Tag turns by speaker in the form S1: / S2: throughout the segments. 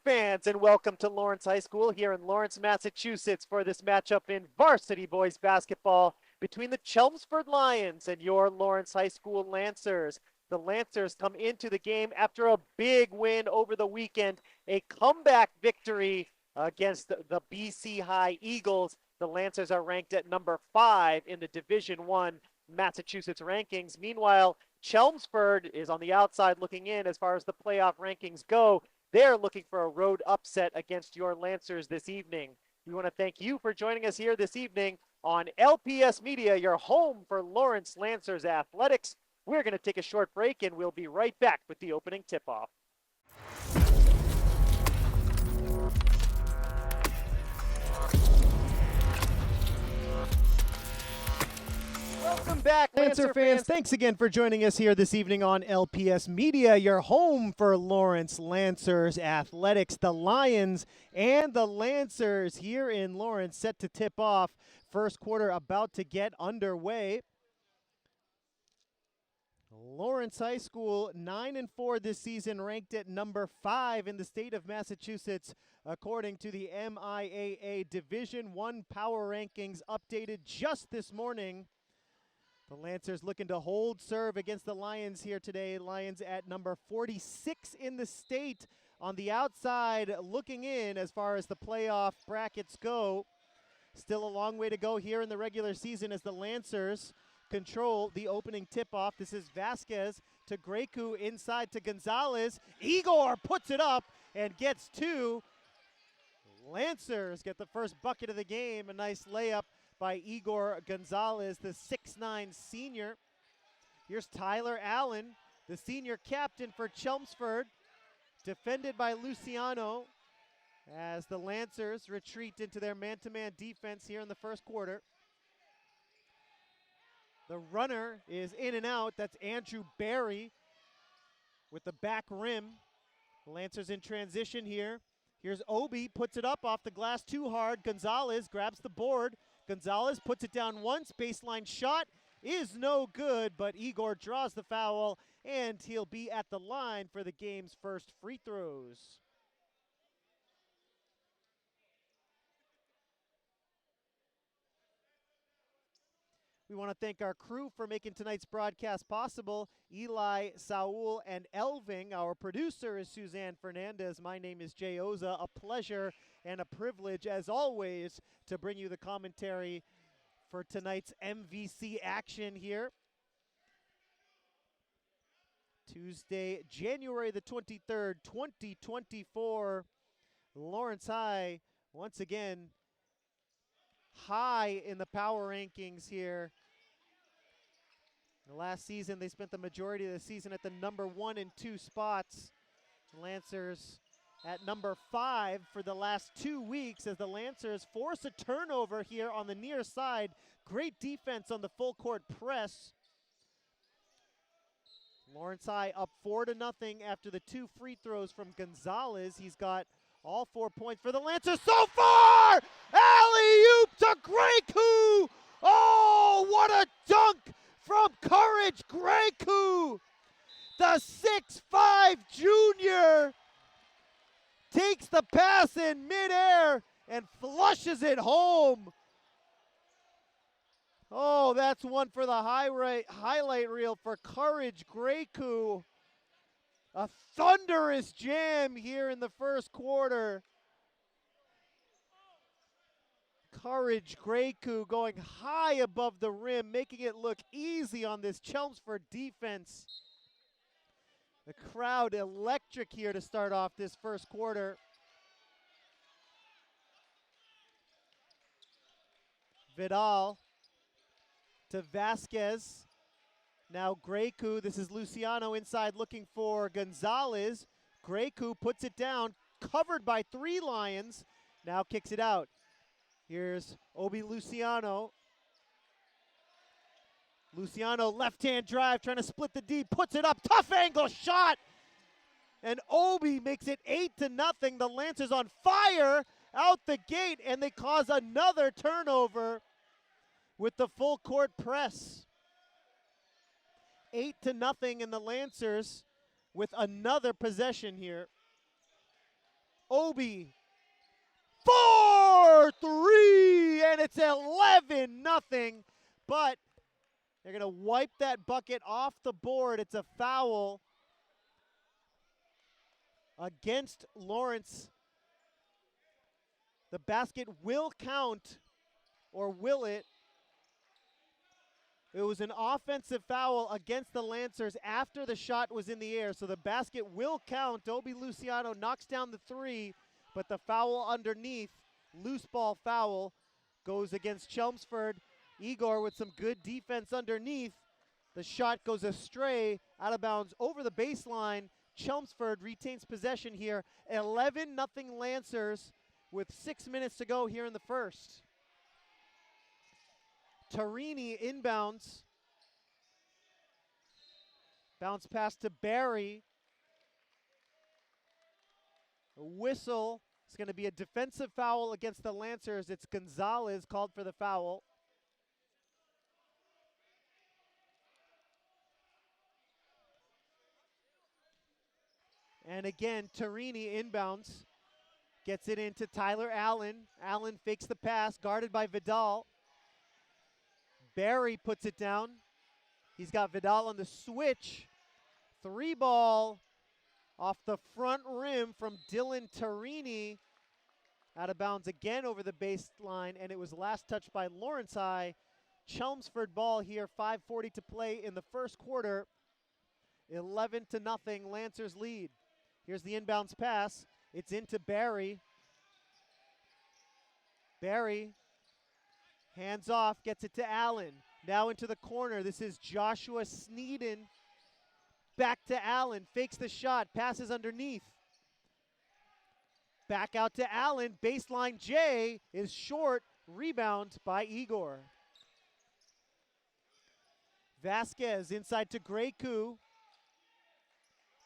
S1: fans, and welcome to Lawrence High School here in Lawrence, Massachusetts for this matchup in varsity boys basketball between the Chelmsford Lions and your Lawrence High School Lancers. The Lancers come into the game after a big win over the weekend, a comeback victory against the BC High Eagles. The Lancers are ranked at number 5 in the Division I Massachusetts rankings. Meanwhile, Chelmsford is on the outside looking in as far as the playoff rankings go. They're looking for a road upset against your Lancers this evening. We want to thank you for joining us here this evening on LPS Media, your home for Lawrence Lancers athletics. We're going to take a short break and we'll be right back with the opening tip-off. Welcome back, Lancer fans. Thanks again for joining us here this evening on LPS Media, your home for Lawrence Lancers athletics. The Lions and the Lancers here in Lawrence set to tip off. First quarter about to get underway. Lawrence High School 9-4 this season, ranked at number 5 in the state of Massachusetts, according to the MIAA Division I Power Rankings updated just this morning. The Lancers looking to hold serve against the Lions here today. Lions at number 46 in the state. On the outside, looking in as far as the playoff brackets go. Still a long way to go here in the regular season as the Lancers control the opening tip-off. This is Vasquez to Grecu, inside to Gonzalez. Igor puts it up and gets two. Lancers get the first bucket of the game. A nice layup by Igor Gonzalez, the 6'9" senior. Here's Tyler Allen, the senior captain for Chelmsford, defended by Luciano as the Lancers retreat into their man-to-man defense here in the first quarter. The runner is in and out. That's Andrew Barry with the back rim. The Lancers in transition here. Here's Obi, puts it up off the glass too hard. Gonzalez grabs the board. Gonzalez puts it down once. Baseline shot is no good, but Igor draws the foul, and he'll be at the line for the game's first free throws. We want to thank our crew for making tonight's broadcast possible. Eli, Saul, and Elving. Our producer is Suzanne Fernandez. My name is Jay Oza. A pleasure and a privilege, as always, to bring you the commentary for tonight's MVC action here. Tuesday, January the 23rd, 2024. Lawrence High, once again, high in the power rankings here. Last season, they spent the majority of the season at the number 1 and 2 spots. Lancers at number 5 for the last 2 weeks as the Lancers force a turnover here on the near side. Great defense on the full court press. Lawrence High up 4-0 after the 2 free throws from Gonzalez. He's got all 4 points for the Lancers so far! Alley-oop to Grecu! Oh, what a dunk from Courage Grecu! The 6'5" junior takes the pass in midair and flushes it home. Oh, that's one for the highlight reel for Courage Grecu. A thunderous jam here in the first quarter. Courage Grecu going high above the rim, making it look easy on this Chelmsford defense. The crowd electric here to start off this first quarter. Vidal to Vasquez. Now Grecu, this is Luciano inside looking for Gonzalez. Grecu puts it down, covered by 3 Lions. Now kicks it out. Here's Obi Luciano. Luciano left-hand drive, trying to split the D, puts it up, tough angle shot! And Obi makes it 8-0. The Lancers on fire out the gate, and they cause another turnover with the full court press. 8-0, and the Lancers with another possession here. Obi, 4-3, and it's 11-0. But they're going to wipe that bucket off the board. It's a foul against Lawrence. The basket will count, or will it? It was an offensive foul against the Lancers after the shot was in the air, so the basket will count. Obi Luciano knocks down the three, but the foul underneath, loose ball foul, goes against Chelmsford. Igor with some good defense underneath. The shot goes astray, out of bounds over the baseline. Chelmsford retains possession here. 11-0 Lancers with 6 minutes to go here in the first. Tarini inbounds. Bounce pass to Barry. A whistle. It's going to be a defensive foul against the Lancers. It's Gonzalez called for the foul. And again, Tarini inbounds. Gets it into Tyler Allen. Allen fakes the pass, guarded by Vidal. Barry puts it down. He's got Vidal on the switch. Three ball off the front rim from Dylan Tarini. Out of bounds again over the baseline, and it was last touched by Lawrence High. Chelmsford ball here, 5:40 to play in the first quarter. 11-0, Lancers lead. Here's the inbounds pass. It's into Barry. Barry, hands off, gets it to Allen. Now into the corner. This is Joshua Sneeden. Back to Allen, fakes the shot, passes underneath. Back out to Allen, baseline J is short, rebound by Igor. Vasquez inside to Grecu.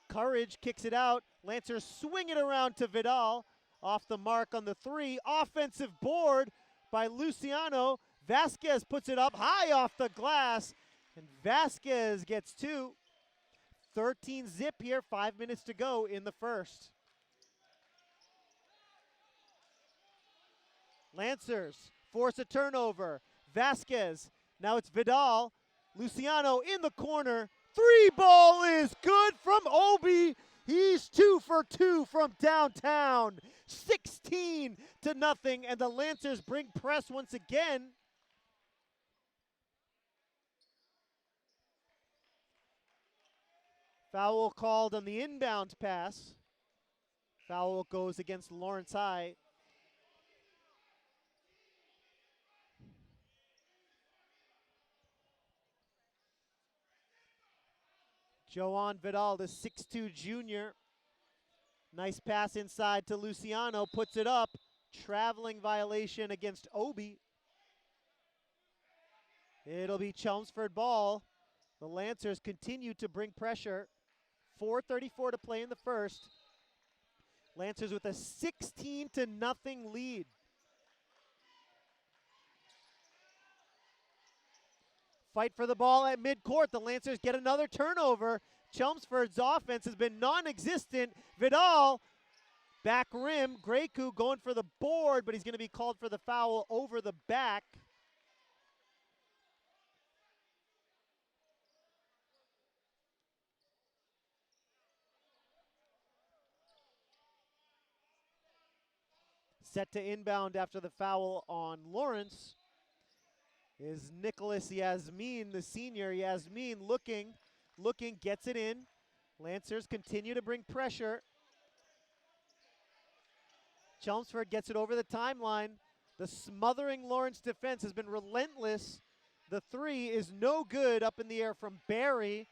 S1: Courage kicks it out. Lancers swing it around to Vidal. Off the mark on the three. Offensive board by Luciano. Vasquez puts it up high off the glass, and Vasquez gets two. 13 zip here, 5 minutes to go in the first. Lancers force a turnover. Vasquez, now it's Vidal. Luciano in the corner. Three ball is good from Obi. He's 2 for 2 from downtown. 16-0, and the Lancers bring press once again. Foul called on the inbound pass. Foul goes against Lawrence High. Joan Vidal, the 6'2 junior. Nice pass inside to Luciano, puts it up. Traveling violation against Obi. It'll be Chelmsford ball. The Lancers continue to bring pressure. 4:34 to play in the first. Lancers with a 16-0 lead. Fight for the ball at midcourt. The Lancers get another turnover. Chelmsford's offense has been non-existent. Vidal, back rim. Grecu going for the board, but he's going to be called for the foul over the back. Set to inbound after the foul on Lawrence is Nicholas Yasmin, the senior. Yasmin looking, gets it in. Lancers continue to bring pressure. Chelmsford gets it over the timeline. The smothering Lawrence defense has been relentless. The three is no good, up in the air from Barry.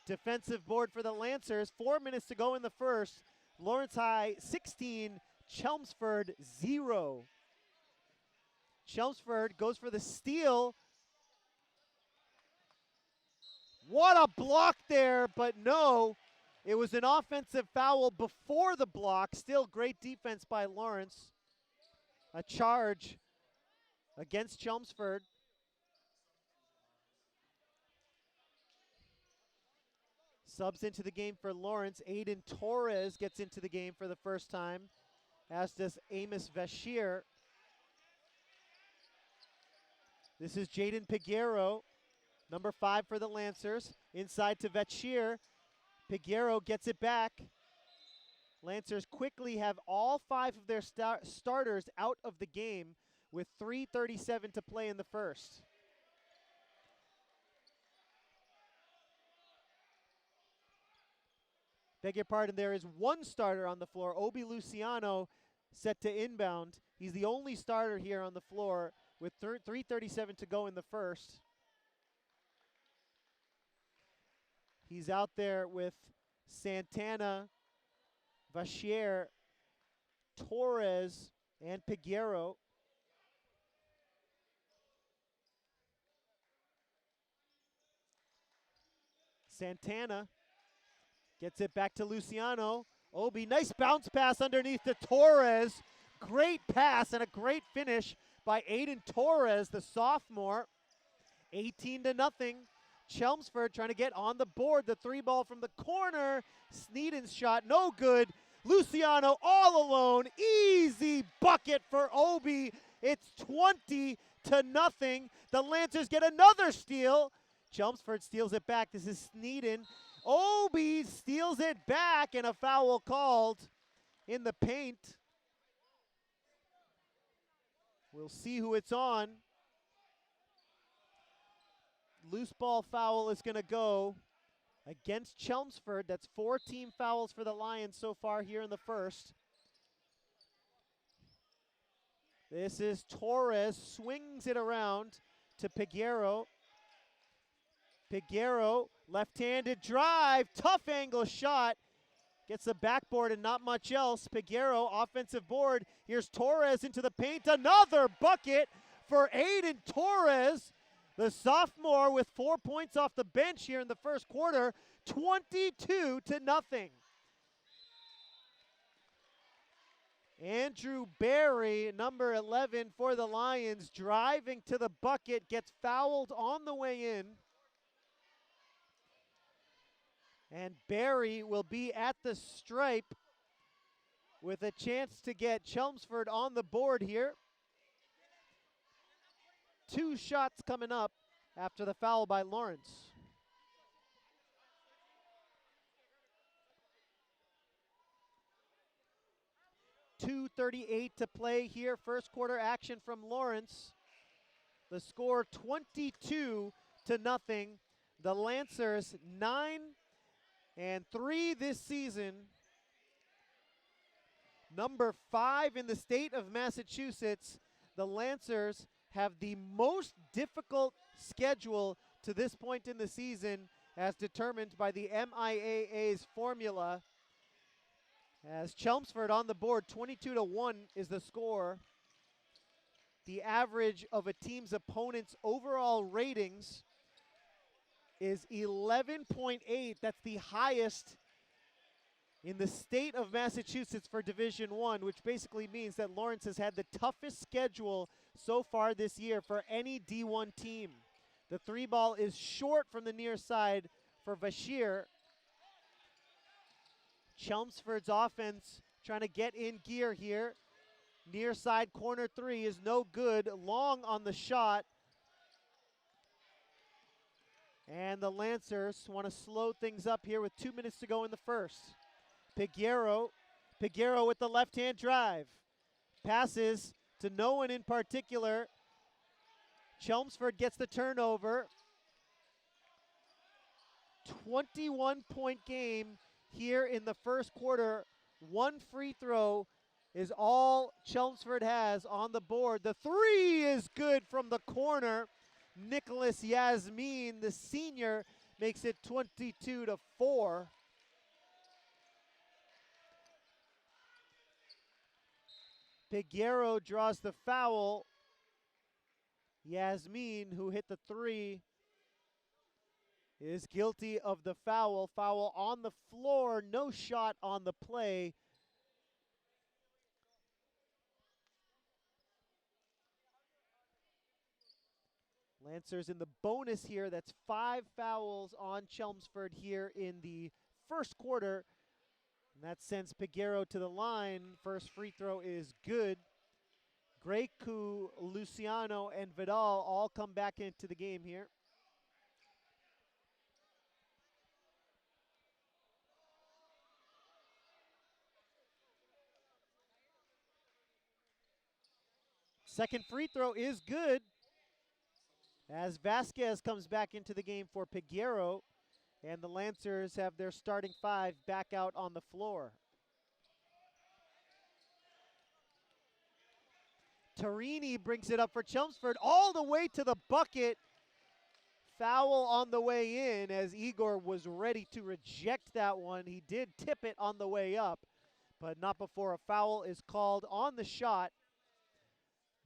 S1: Defensive board for the Lancers. 4 minutes to go in the first. Lawrence High 16, Chelmsford 0. Chelmsford goes for the steal. What a block there, but no. It was an offensive foul before the block. Still great defense by Lawrence. A charge against Chelmsford. Subs into the game for Lawrence. Aiden Torres gets into the game for the first time. as does Amos Vashir. This is Jaden Piguero, number 5 for the Lancers. Inside to Vashir. Piguero gets it back. Lancers quickly have all 5 of their starters out of the game with 3:37 to play in the first. Beg your pardon, there is one starter on the floor. Obi Luciano set to inbound. He's the only starter here on the floor with 3:37 to go in the first. He's out there with Santana, Vashir, Torres, and Piguero. Santana gets it back to Luciano. Obi, nice bounce pass underneath to Torres. Great pass and a great finish by Aiden Torres, the sophomore. 18-0. Chelmsford trying to get on the board. The 3 ball from the corner. Sneeden's shot, no good. Luciano all alone. Easy bucket for Obi. It's 20-0. The Lancers get another steal. Chelmsford steals it back. This is Sneeden. Obi steals it back and a foul called in the paint. We'll see who it's on. Loose ball foul is going to go against Chelmsford. That's 4 team fouls for the Lions so far here in the first. This is Torres, swings it around to Piguero. Piguero, left-handed drive, tough angle shot. Gets the backboard and not much else. Piguero, offensive board. Here's Torres into the paint. Another bucket for Aiden Torres. The sophomore with 4 points off the bench here in the first quarter. 22-0. Andrew Berry, number 11 for the Lions, driving to the bucket, gets fouled on the way in. And Berry will be at the stripe with a chance to get Chelmsford on the board here. 2 shots coming up after the foul by Lawrence. .238 to play here. First quarter action from Lawrence. The score 22-0. The Lancers 9-3 this season. Number 5 in the state of Massachusetts. The Lancers have the most difficult schedule to this point in the season as determined by the MIAA's formula. As Chelmsford on the board, 22-1 is the score. The average of a team's opponent's overall ratings is 11.8. That's the highest in the state of Massachusetts for Division I, which basically means that Lawrence has had the toughest schedule so far this year for any D1 team. The 3 ball is short from the near side for Vashir. Chelmsford's offense trying to get in gear here. Near side corner 3 is no good. Long on the shot. And the Lancers want to slow things up here with 2 minutes to go in the first. Piguero with the left-hand drive. Passes to no one in particular. Chelmsford gets the turnover. 21-point game here in the first quarter. 1 free throw is all Chelmsford has on the board. The 3 is good from the corner. Nicholas Yasmin, the senior, makes it 22-4. Piguero draws the foul. Yasmin, who hit the 3, is guilty of the foul. Foul on the floor, no shot on the play. Lancers in the bonus here. That's 5 fouls on Chelmsford here in the first quarter. And that sends Piguero to the line. First free throw is good. Grecu, Luciano, and Vidal all come back into the game here. Second free throw is good as Vasquez comes back into the game for Piguero, and the Lancers have their starting five back out on the floor. Tarini brings it up for Chelmsford all the way to the bucket. Foul on the way in as Igor was ready to reject that one. He did tip it on the way up, but not before a foul is called on the shot.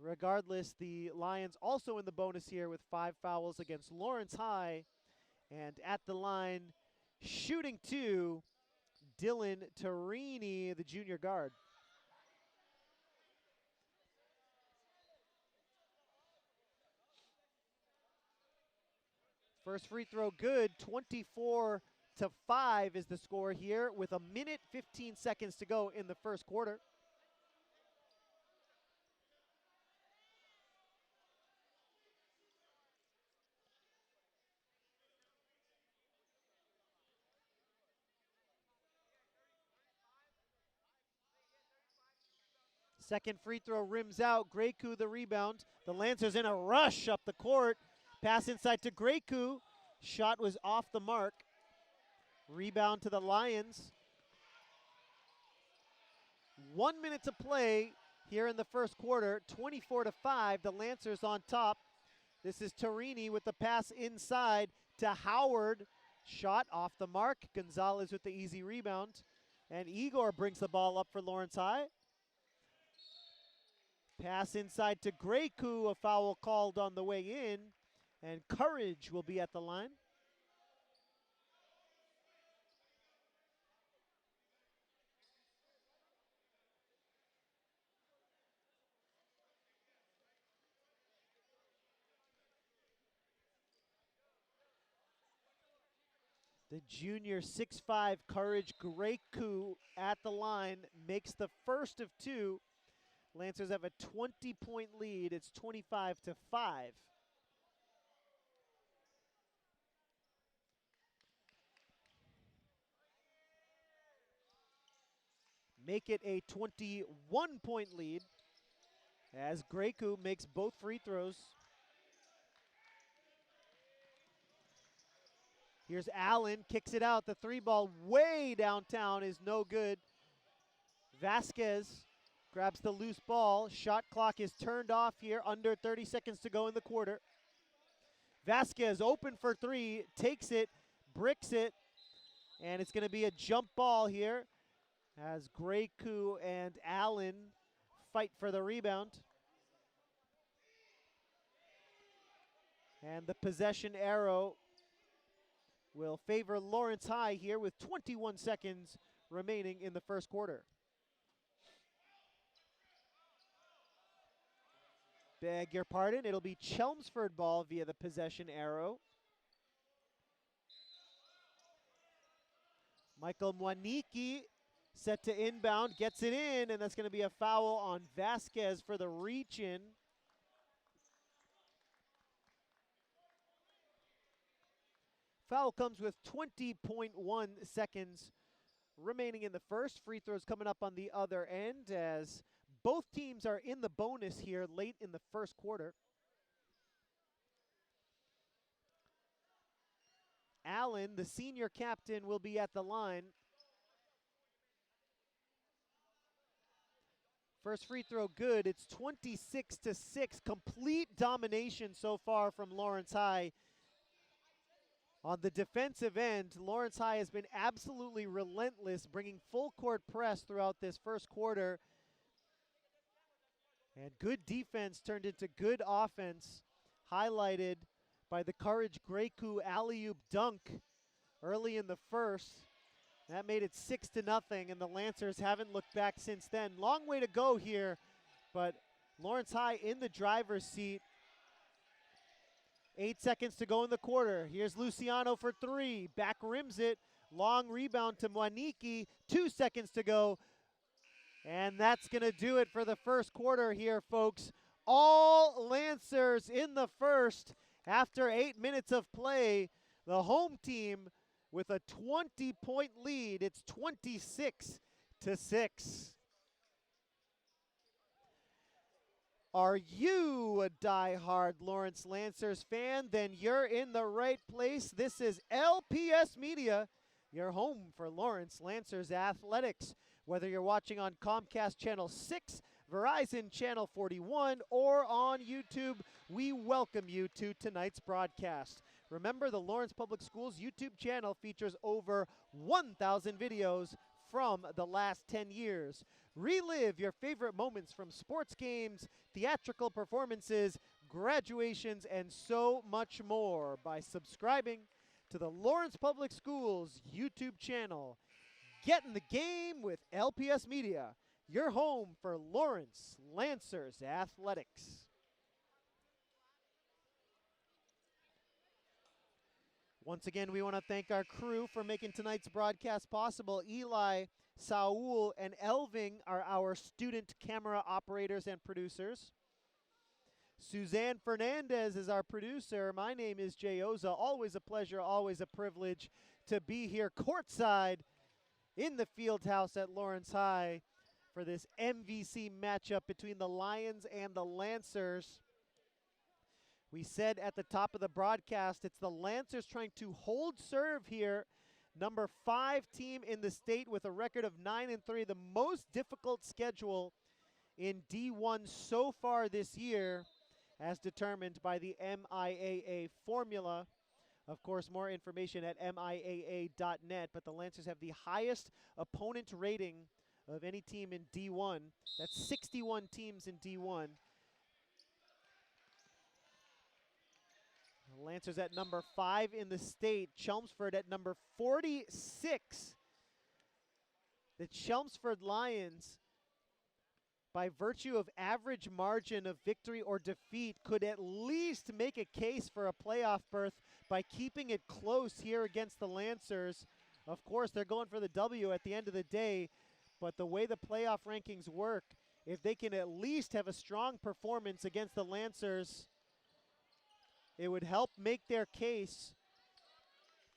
S1: Regardless, the Lions also in the bonus here with 5 fouls against Lawrence High. And at the line, shooting 2, Dylan Tarini, the junior guard. First free throw good, 24-5 is the score here with 1:15 to go in the first quarter. Second free throw rims out. Grecu the rebound. The Lancers in a rush up the court. Pass inside to Grecu. Shot was off the mark. Rebound to the Lions. 1 minute to play here in the first quarter. 24-5. The Lancers on top. This is Tarini with the pass inside to Howard. Shot off the mark. Gonzalez with the easy rebound. And Igor brings the ball up for Lawrence High. Pass inside to Grecu, a foul called on the way in, and Courage will be at the line. The junior 6'5" Courage Grecu at the line makes the first of 2. Lancers have a 20-point lead. It's 25-5. Make it a 21-point lead as Grecu makes both free throws. Here's Allen, kicks it out. The 3 ball way downtown is no good. Vasquez grabs the loose ball. Shot clock is turned off here. Under 30 seconds to go in the quarter. Vasquez open for 3, takes it, bricks it, and it's going to be a jump ball here as Grecu and Allen fight for the rebound. And the possession arrow will favor Lawrence High here with 21 seconds remaining in the first quarter. Beg your pardon, it'll be Chelmsford ball via the possession arrow. Michael Mwaniki set to inbound, gets it in, and that's going to be a foul on Vasquez for the reach-in. Foul comes with 20.1 seconds remaining in the first. Free throws coming up on the other end as both teams are in the bonus here late in the first quarter. Allen, the senior captain, will be at the line. First free throw good. It's 26-6. Complete domination so far from Lawrence High. On the defensive end, Lawrence High has been absolutely relentless, bringing full court press throughout this first quarter. And good defense turned into good offense, highlighted by the Courage Grecu alley-oop dunk early in the first. That made it 6-0, and the Lancers haven't looked back since then. Long way to go here, but Lawrence High in the driver's seat. 8 seconds to go in the quarter. Here's Luciano for 3. Back rims it. Long rebound to Mwaniki. 2 seconds to go. And that's going to do it for the first quarter here, folks. All Lancers in the first after 8 minutes of play. The home team with a 20-point lead. It's 26-6. Are you a die-hard Lawrence Lancers fan? Then you're in the right place. This is LPS Media, your home for Lawrence Lancers athletics. Whether you're watching on Comcast Channel 6, Verizon Channel 41, or on YouTube, we welcome you to tonight's broadcast. Remember, the Lawrence Public Schools YouTube channel features over 1,000 videos from the last 10 years. Relive your favorite moments from sports games, theatrical performances, graduations, and so much more by subscribing to the Lawrence Public Schools YouTube channel. Get in the game with LPS Media, your home for Lawrence Lancers athletics. Once again, we want to thank our crew for making tonight's broadcast possible. Eli, Saul, and Elving are our student camera operators and producers. Suzanne Fernandez is our producer. My name is Jay Oza. Always a pleasure, always a privilege to be here courtside in the field house at Lawrence High for this MVC matchup between the Lions and the Lancers. We said at the top of the broadcast, it's the Lancers trying to hold serve here. Number 5 team in the state with a record of 9-3, the most difficult schedule in D1 so far this year, as determined by the MIAA formula. Of course, more information at MIAA.net, but the Lancers have the highest opponent rating of any team in D1. That's 61 teams in D1. The Lancers at number 5 in the state, Chelmsford at number 46. The Chelmsford Lions, by virtue of average margin of victory or defeat, could at least make a case for a playoff berth by keeping it close here against the Lancers. Of course, they're going for the W at the end of the day, but the way the playoff rankings work, if they can at least have a strong performance against the Lancers, it would help make their case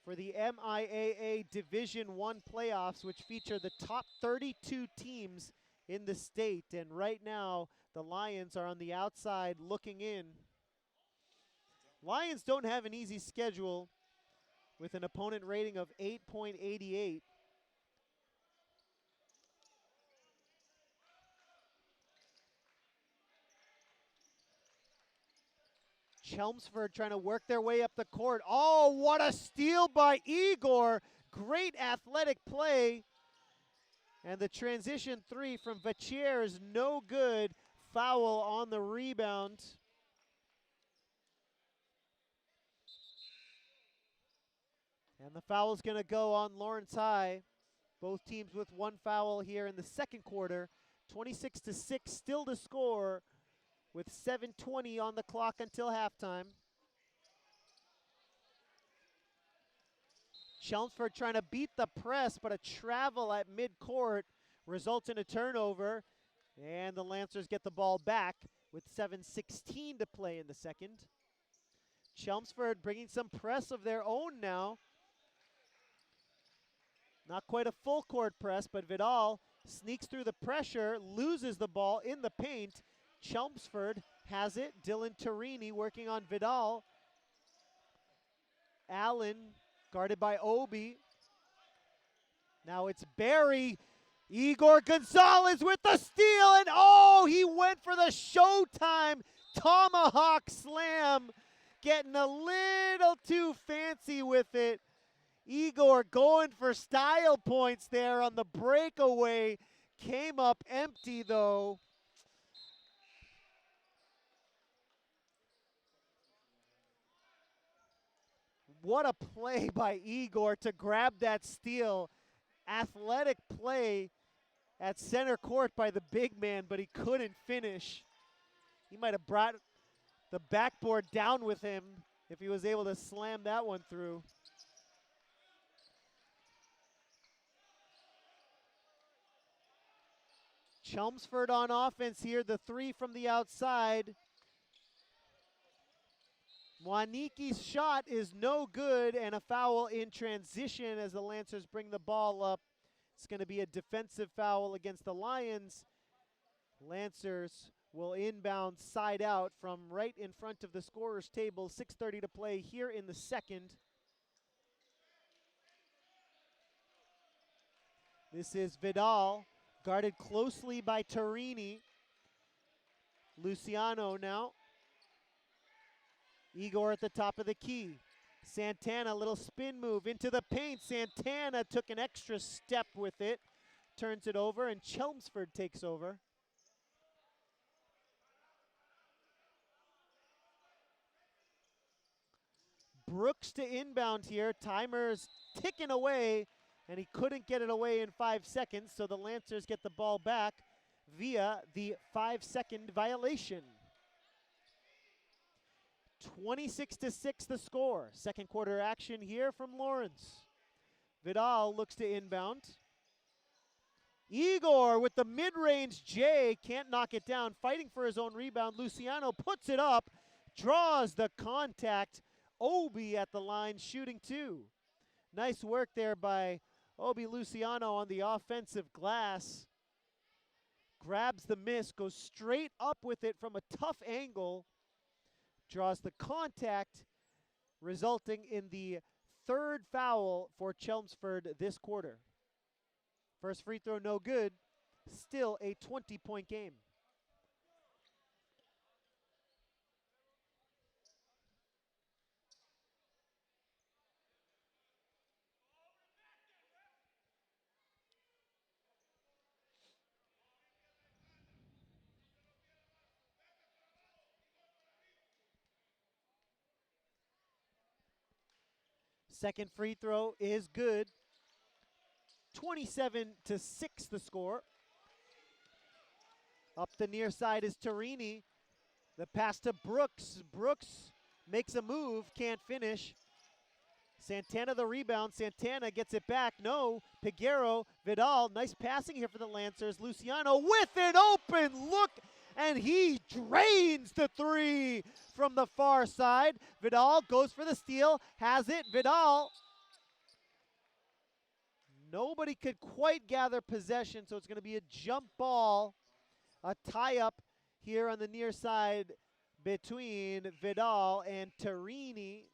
S1: for the MIAA Division I playoffs, which feature the top 32 teams in the state. And right now, the Lions are on the outside looking in. Lions don't have an easy schedule with an opponent rating of 8.88. Chelmsford trying to work their way up the court. Oh, what a steal by Igor. Great athletic play. And the transition 3 from Vachier is no good. Foul on the rebound. And the foul is going to go on Lawrence High. Both teams with one foul here in the second quarter. 26-6 still to score with 7:20 on the clock until halftime. Chelmsford trying to beat the press, but a travel at midcourt results in a turnover. And the Lancers get the ball back with 7:16 to play in the second. Chelmsford bringing some press of their own now. Not quite a full court press, but Vidal sneaks through the pressure, loses the ball in the paint. Chelmsford has it. Dylan Torini working on Vidal. Allen guarded by Obi. Now it's Barry. Igor Gonzalez with the steal, and oh, he went for the Showtime tomahawk slam. Getting a little too fancy with it. Igor going for style points there on the breakaway. Came up empty though. What a play by Igor to grab that steal. Athletic play at center court by the big man, but he couldn't finish. He might have brought the backboard down with him if he was able to slam that one through. Chelmsford on offense here, the three from the outside. Mwaniki's shot is no good, and a foul in transition as the Lancers bring the ball up. It's going to be a defensive foul against the Lions. Lancers will inbound side out from right in front of the scorer's table. 6:30 to play here in the second. This is Vidal, guarded closely by Tarini. Luciano now. Igor at the top of the key. Santana, little spin move into the paint. Santana took an extra step with it, turns it over, and Chelmsford takes over. Brooks to inbound here. Timer's ticking away, and he couldn't get it away in 5 seconds, so the Lancers get the ball back via the 5-second violation. 26-6 the score. Second quarter action here from Lawrence. Vidal looks to inbound. Igor with the mid-range J, can't knock it down, fighting for his own rebound. Luciano puts it up, draws the contact. Obi at the line shooting two. Nice work there by Obi Luciano on the offensive glass. Grabs the miss, goes straight up with it from a tough angle. Draws the contact, resulting in the third foul for Chelmsford this quarter. First free throw no good, still a 20-point game. Second free throw is good. 27-6 the score. Up the near side is Tarini. The pass to Brooks. Brooks makes a move, can't finish. Santana the rebound. Santana gets it back. No. Piguero. Vidal. Nice passing here for the Lancers. Luciano with an open look, and he drains the three from the far side. Vidal goes for the steal. Has it. Vidal. Nobody could quite gather possession, so it's going to be a jump ball. A tie-up here on the near side between Vidal and Tarini.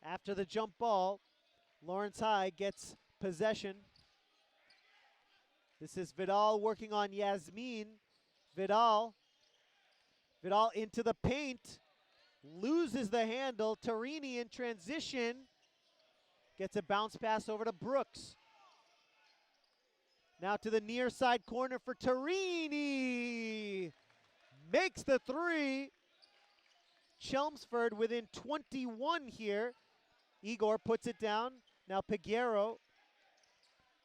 S1: After the jump ball, Lawrence High gets possession. This is Vidal working on Yasmin. Vidal into the paint. Loses the handle. Tarini in transition. Gets a bounce pass over to Brooks. Now to the near side corner for Tarini. Makes the three. Chelmsford within 21 here. Igor puts it down. Now Piguero.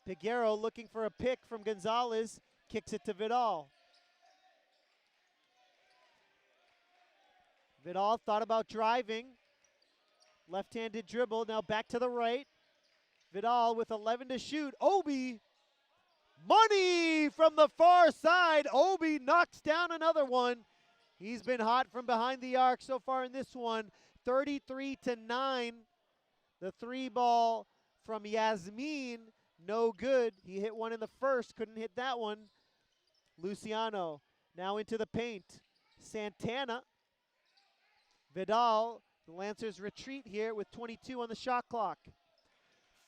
S1: Piguero looking for a pick from Gonzalez. Kicks it to Vidal. Vidal thought about driving. Left-handed dribble, now back to the right. Vidal with 11 to shoot. Obi, money from the far side. Obi knocks down another one. He's been hot from behind the arc so far in this one. 33-9. The three ball from Yasmin, no good. He hit one in the first, couldn't hit that one. Luciano now into the paint. Santana. Vidal, the Lancers retreat here with 22 on the shot clock.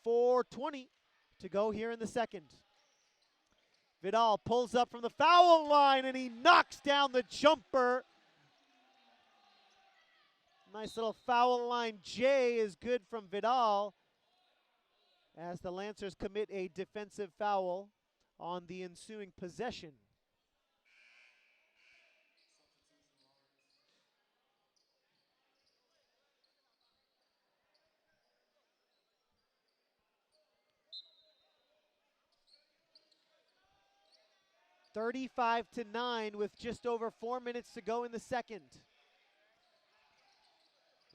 S1: 4:20 to go here in the second. Vidal pulls up from the foul line and he knocks down the jumper. Nice little foul line J is good from Vidal as the Lancers commit a defensive foul on the ensuing possession. (35-9) with just over 4 minutes to go in the second.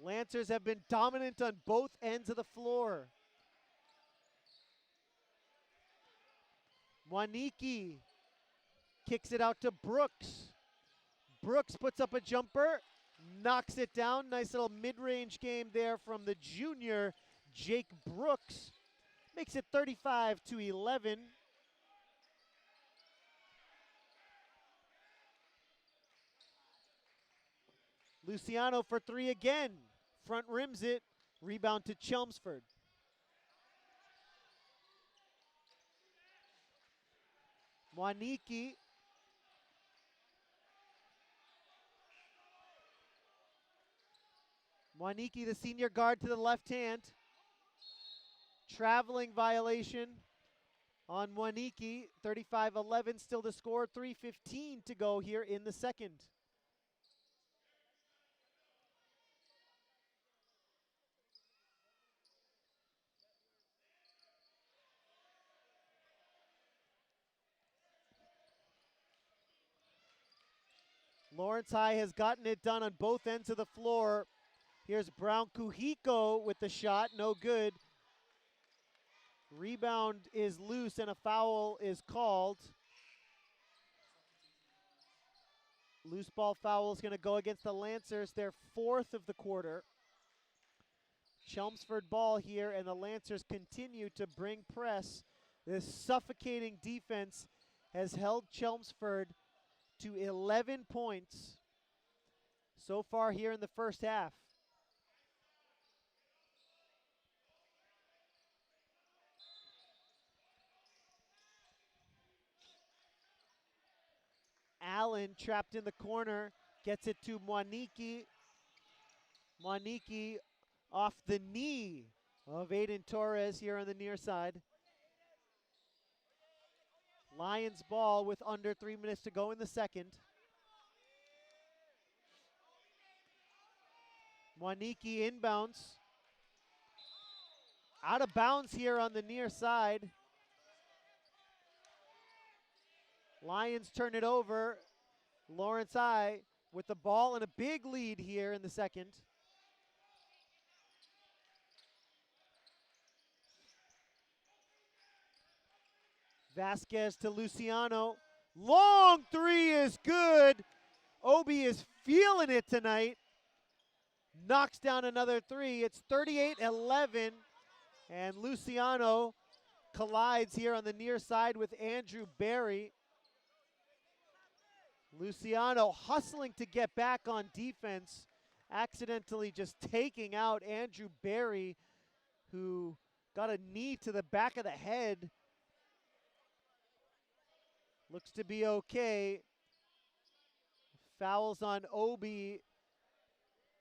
S1: Lancers have been dominant on both ends of the floor. Waniki kicks it out to Brooks. Brooks puts up a jumper, knocks it down. Nice little mid-range game there from the junior, Jake Brooks. Makes it 35-11. Luciano for three again. Front rims it. Rebound to Chelmsford. Waniki. Waniki, the senior guard, to the left hand. Traveling violation on Waniki. 35-11 still to score. 3:15 to go here in the second. Lawrence High has gotten it done on both ends of the floor. Here's Brown Kuhiko with the shot, no good. Rebound is loose and a foul is called. Loose ball foul is going to go against the Lancers, their fourth of the quarter. Chelmsford ball here, and the Lancers continue to bring press. This suffocating defense has held Chelmsford to 11 points so far here in the first half. Allen trapped in the corner, gets it to Mwaniki. Mwaniki off the knee of Aiden Torres here on the near side. Lions ball with under 3 minutes to go in the second. Mwaniki inbounds. Out of bounds here on the near side. Lions turn it over. Lawrence High with the ball and a big lead here in the second. Vasquez to Luciano. Long three is good. Obi is feeling it tonight. Knocks down another three. It's 38-11. And Luciano collides here on the near side with Andrew Berry. Luciano hustling to get back on defense, accidentally just taking out Andrew Berry, who got a knee to the back of the head. Looks to be okay. Fouls on Obi.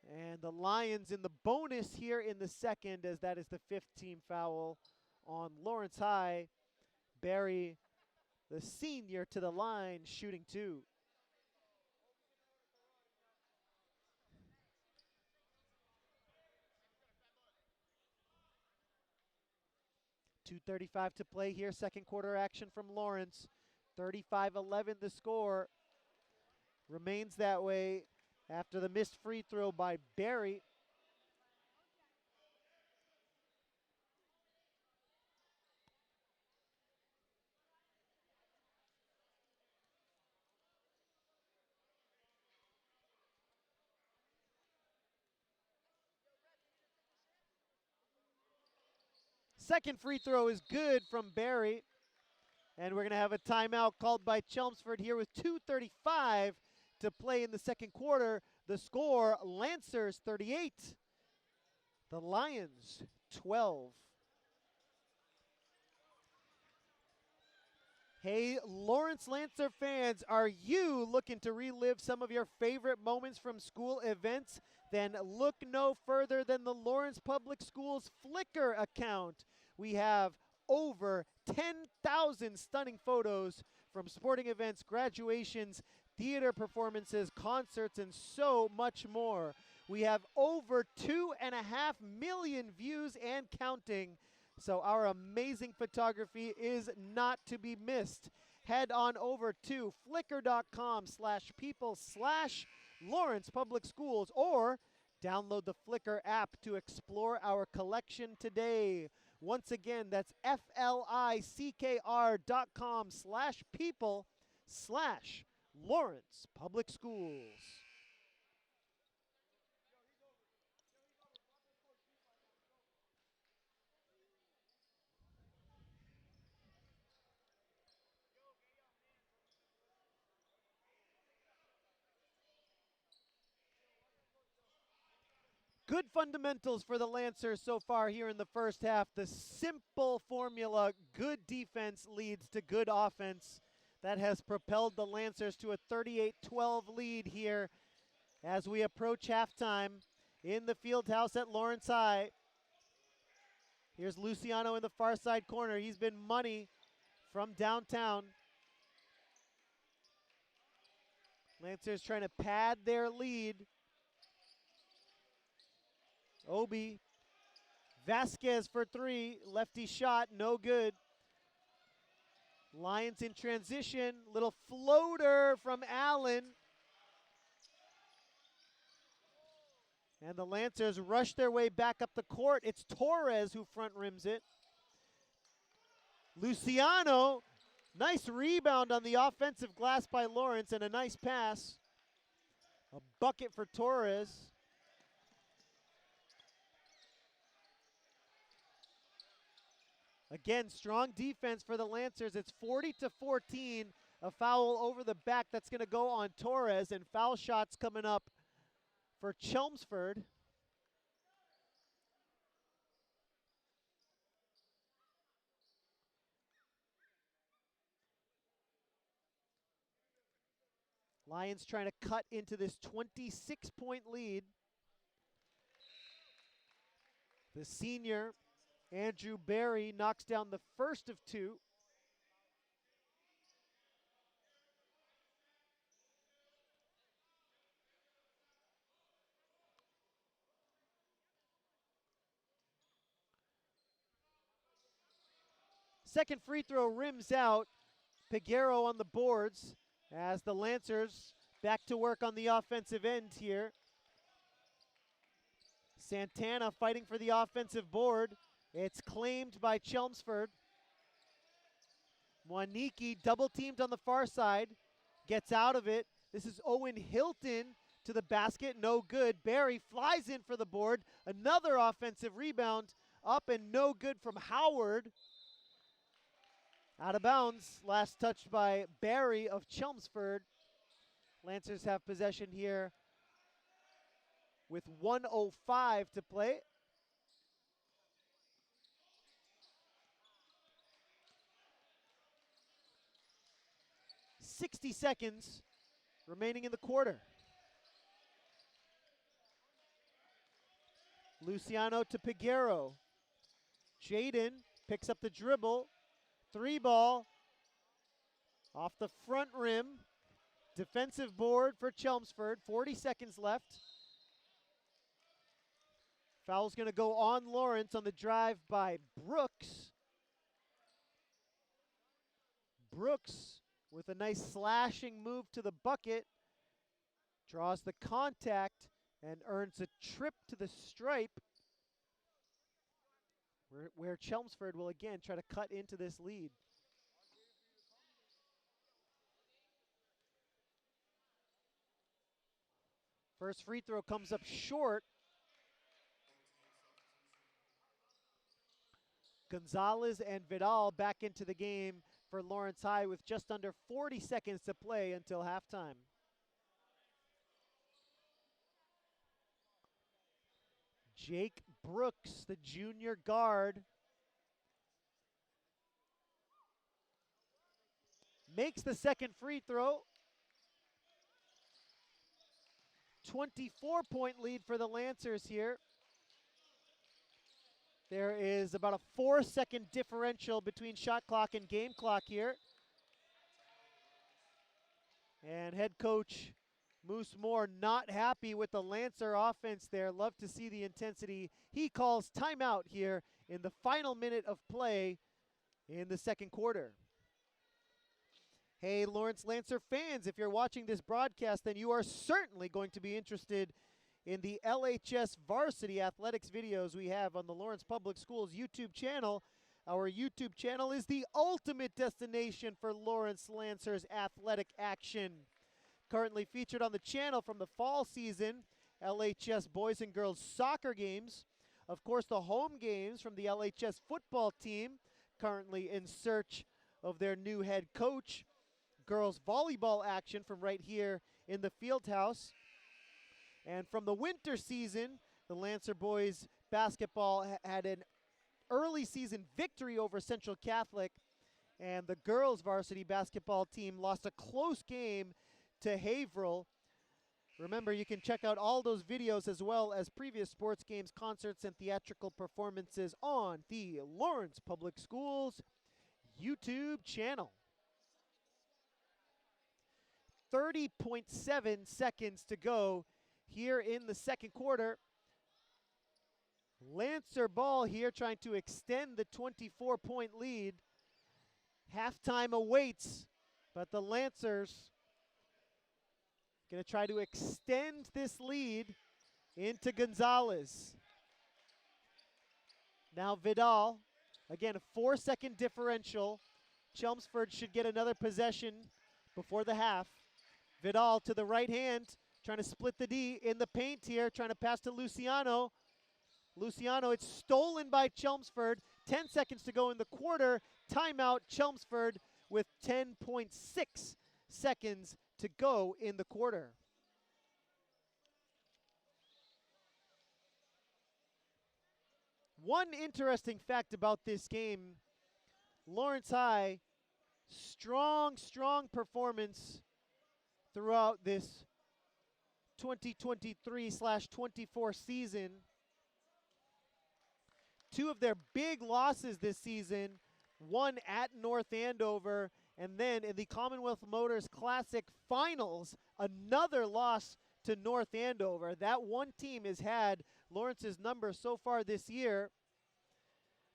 S1: And the Lions in the bonus here in the second, as that is the fifth team foul on Lawrence High. Berry, the senior, to the line, shooting two. 2:35 to play here. Second quarter action from Lawrence. 35-11 the score. Remains that way after the missed free throw by Berry. Second free throw is good from Berry. And we're going to have a timeout called by Chelmsford here with 2:35 to play in the second quarter. The score, Lancers 38, the Lions 12. Hey, Lawrence Lancer fans, are you looking to relive some of your favorite moments from school events? Then look no further than the Lawrence Public Schools Flickr account. We have over 10,000 stunning photos from sporting events, graduations, theater performances, concerts, and so much more. We have over 2.5 million views and counting. So our amazing photography is not to be missed. Head on over to flickr.com/people/Lawrence Public Schools or Download the Flickr app to explore our collection today. Once again, that's flickr.com/people/Lawrence Public Schools. Good fundamentals for the Lancers so far here in the first half. The simple formula, good defense leads to good offense. That has propelled the Lancers to a 38-12 lead here as we approach halftime in the field house at Lawrence High. Here's Luciano in the far side corner. He's been money from downtown. Lancers trying to pad their lead. Obi, Vasquez for three, lefty shot, no good. Lions in transition, little floater from Allen. And the Lancers rush their way back up the court. It's Torres who front rims it. Luciano, nice rebound on the offensive glass by Lawrence and a nice pass. A bucket for Torres. Again, strong defense for the Lancers. It's 40-14. A foul over the back that's going to go on Torres, and foul shots coming up for Chelmsford. Lions trying to cut into this 26-point lead. The senior, Andrew Berry, knocks down the first of two. Second free throw rims out. Piguero on the boards as the Lancers back to work on the offensive end here. Santana fighting for the offensive board. It's claimed by Chelmsford. Mwaniki double teamed on the far side. Gets out of it. This is Owen Hilton to the basket. No good. Barry flies in for the board. Another offensive rebound. Up and no good from Howard. Out of bounds. Last touched by Barry of Chelmsford. Lancers have possession here with 1:05 to play. .60 seconds remaining in the quarter. Luciano to Piguero. Jaden picks up the dribble. Three ball off the front rim. Defensive board for Chelmsford. 40 seconds left. Foul's going to go on Lawrence on the drive by Brooks. Brooks with a nice slashing move to the bucket. Draws the contact and earns a trip to the stripe. Where Chelmsford will again try to cut into this lead. First free throw comes up short. Gonzalez and Vidal back into the game for Lawrence High with just under 40 seconds to play until halftime. Jake Brooks, the junior guard, makes the second free throw. 24-point lead for the Lancers here. There is about a 4-second differential between shot clock and game clock here. And head coach Moose Moore not happy with the Lancer offense there. Love to see the intensity. He calls timeout here in the final minute of play in the second quarter. Hey, Lawrence Lancer fans, if you're watching this broadcast, then you are certainly going to be interested in the LHS Varsity Athletics videos we have on the Lawrence Public Schools YouTube channel. Our YouTube channel is the ultimate destination for Lawrence Lancers athletic action. Currently featured on the channel from the fall season, LHS boys and girls soccer games. Of course, the home games from the LHS football team, currently in search of their new head coach. Girls volleyball action from right here in the field house. And from the winter season, the Lancer boys basketball had an early season victory over Central Catholic, and the girls varsity basketball team lost a close game to Haverhill. Remember, you can check out all those videos as well as previous sports games, concerts, and theatrical performances on the Lawrence Public Schools YouTube channel. 30.7 seconds to go here in the second quarter. Lancer ball here trying to extend the 24-point lead. Halftime awaits, but the Lancers going to try to extend this lead into Gonzalez. Now Vidal, again a 4-second differential. Chelmsford should get another possession before the half. Vidal to the right hand, trying to split the D in the paint here, trying to pass to Luciano. Luciano, it's stolen by Chelmsford. 10 seconds to go in the quarter. Timeout, Chelmsford with 10.6 seconds to go in the quarter. One interesting fact about this game, Lawrence High, strong performance throughout this 2023/24 season. Two of their big losses this season, one at North Andover, and then in the Commonwealth Motors Classic Finals, another loss to North Andover. That one team has had Lawrence's number so far this year.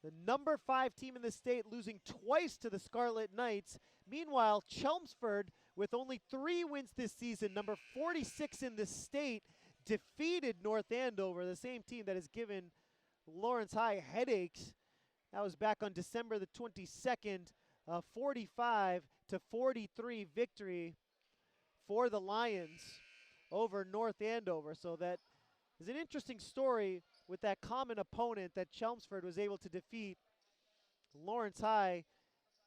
S1: The number 5 team in the state losing twice to the Scarlet Knights. Meanwhile, Chelmsford, with only 3 wins this season, number 46 in the state, defeated North Andover, the same team that has given Lawrence High headaches. That was back on December the 22nd, 45-43 victory for the Lions over North Andover. So that is an interesting story with that common opponent that Chelmsford was able to defeat. Lawrence High,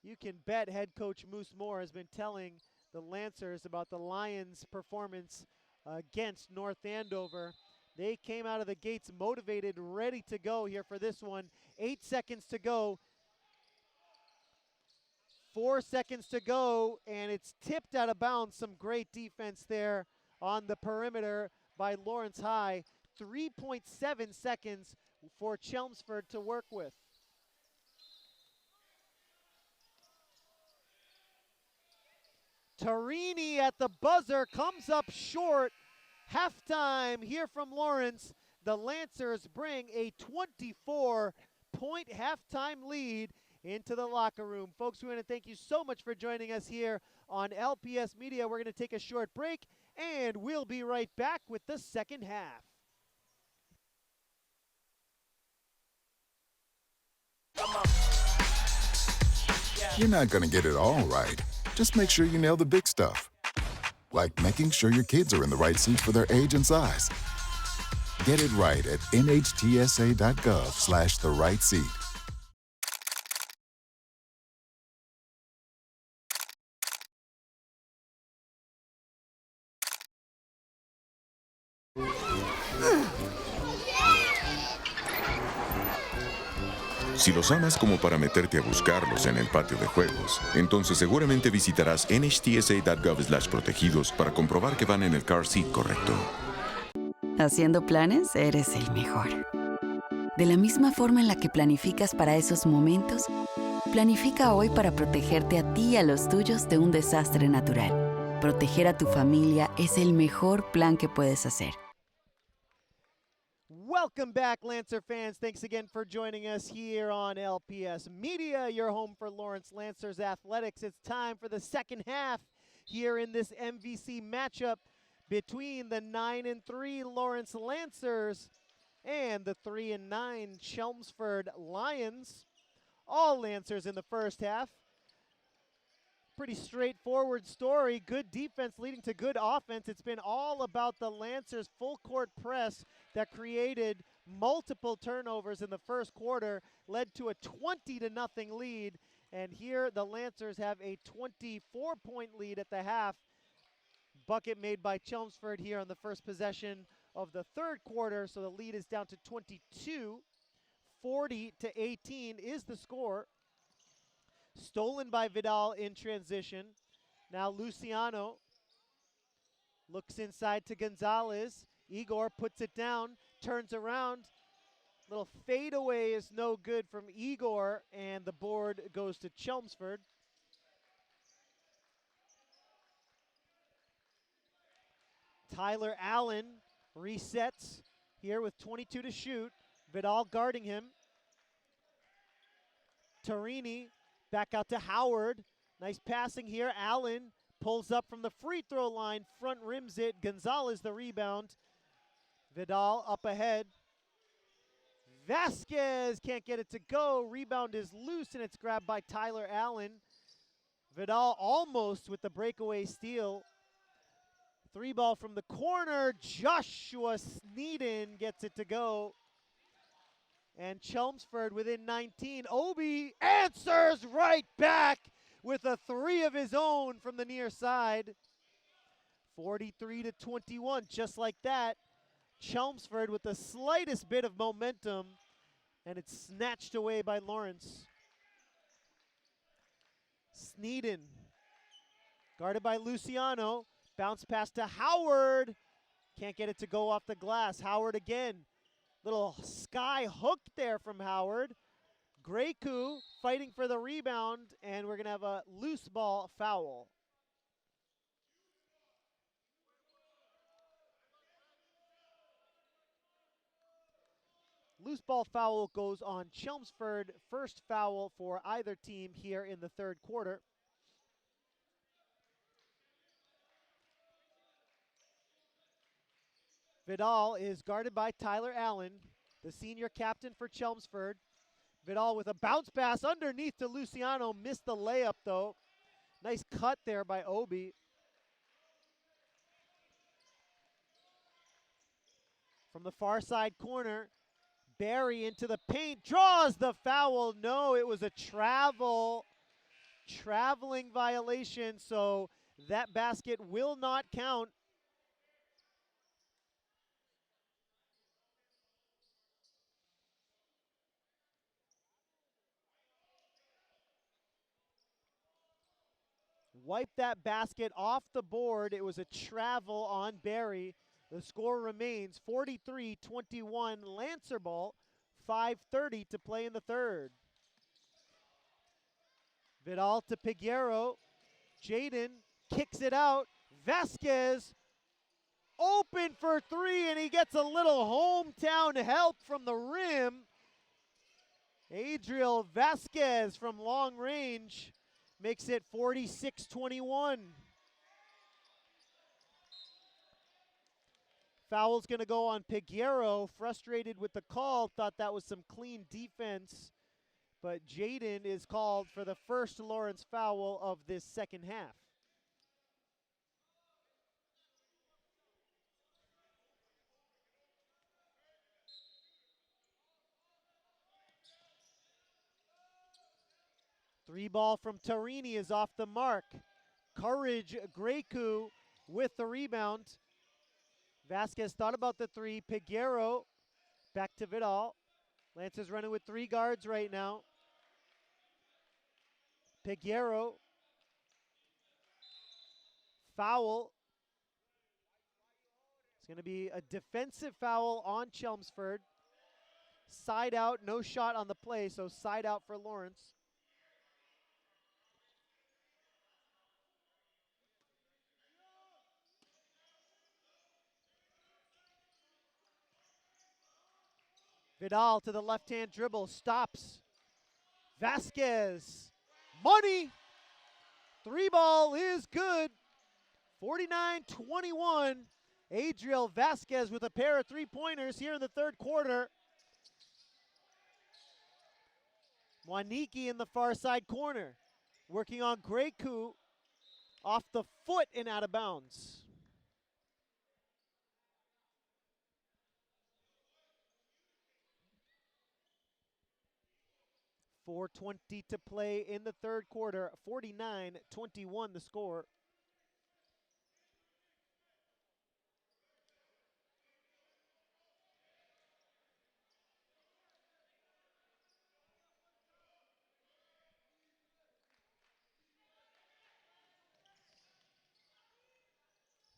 S1: you can bet head coach Moose Moore has been telling the Lancers about the Lions' performance against North Andover. They came out of the gates motivated, ready to go here for this one. 8 seconds to go. 4 seconds to go, and it's tipped out of bounds. Some great defense there on the perimeter by Lawrence High. 3.7 seconds for Chelmsford to work with. Tarini at the buzzer comes up short. Halftime here from Lawrence. The Lancers bring a 24-point halftime lead into the locker room. Folks, we want to thank you so much for joining us here on LPS Media. We're going to take a short break, and we'll be right back with the second half.
S2: You're not going to get it all right. Just make sure you nail the big stuff. Like making sure your kids are in the right seat for their age and size. Get it right at nhtsa.gov/the-right-seat.
S3: Si los amas como para meterte a buscarlos en el patio de juegos, entonces seguramente visitarás nhtsa.gov/protegidos para comprobar que van en el car seat correcto.
S4: Haciendo planes, eres el mejor. De la misma forma en la que planificas para esos momentos, planifica hoy para protegerte a ti y a los tuyos de un desastre natural. Proteger a tu familia es el mejor plan que puedes hacer.
S1: Welcome back, Lancer fans. Thanks again for joining us here on LPS Media, your home for Lawrence Lancers athletics. It's time for the second half here in this MVC matchup between the 9-3 Lawrence Lancers and the 3-9 Chelmsford Lions. All Lancers in the first half. Pretty straightforward story. Good defense leading to good offense. It's been all about the Lancers' full court press that created multiple turnovers in the first quarter, led to a 20-0 lead. And here the Lancers have a 24-point lead at the half. Bucket made by Chelmsford here on the first possession of the third quarter. So the lead is down to 22. 40-18 is the score. Stolen by Vidal in transition. Now Luciano looks inside to Gonzalez. Igor puts it down, turns around. Little fadeaway is no good from Igor, and the board goes to Chelmsford. Tyler Allen resets here with 22 to shoot. Vidal guarding him. Tarini back out to Howard. Nice passing here. Allen pulls up from the free throw line, front rims it. Gonzalez the rebound. Vidal up ahead. Vasquez can't get it to go. Rebound is loose and it's grabbed by Tyler Allen. Vidal almost with the breakaway steal. Three ball from the corner. Joshua Sneeden gets it to go. And Chelmsford within 19. Obi answers right back with a three of his own from the near side. 43-21, just like that. Chelmsford with the slightest bit of momentum, and it's snatched away by Lawrence. Sneeden, guarded by Luciano. Bounce pass to Howard. Can't get it to go off the glass. Howard again. Little sky hook there from Howard. Greku fighting for the rebound, and we're going to have a loose ball foul. Loose ball foul goes on Chelmsford. First foul for either team here in the third quarter. Vidal is guarded by Tyler Allen, the senior captain for Chelmsford. Vidal with a bounce pass underneath to Luciano. Missed the layup though. Nice cut there by Obi. From the far side corner, Barry into the paint, draws the foul. No, it was a traveling violation, so that basket will not count. Wipe that basket off the board. It was a travel on Barry. The score remains 43-21 Lancer ball. 5:30 to play in the third. Vidal to Piguero. Jaden kicks it out. Vasquez open for three, and he gets a little hometown help from the rim. Adriel Vasquez from long range makes it 46-21. Foul's going to go on Piguero. Frustrated with the call, thought that was some clean defense. But Jaden is called for the first Lawrence foul of this second half. Three ball from Tarini is off the mark. Courage Greku with the rebound. Vasquez thought about the three. Piguero back to Vidal. Lance's running with three guards right now. Piguero. Foul. It's going to be a defensive foul on Chelmsford. Side out, no shot on the play, so side out for Lawrence. Vidal to the left-hand dribble, stops. Vasquez, money. Three ball is good. 49-21. Adriel Vasquez with a pair of three-pointers here in the third quarter. Waniki in the far side corner, working on Greku, off the foot and out of bounds. .4:20 to play in the third quarter, 49-21 the score.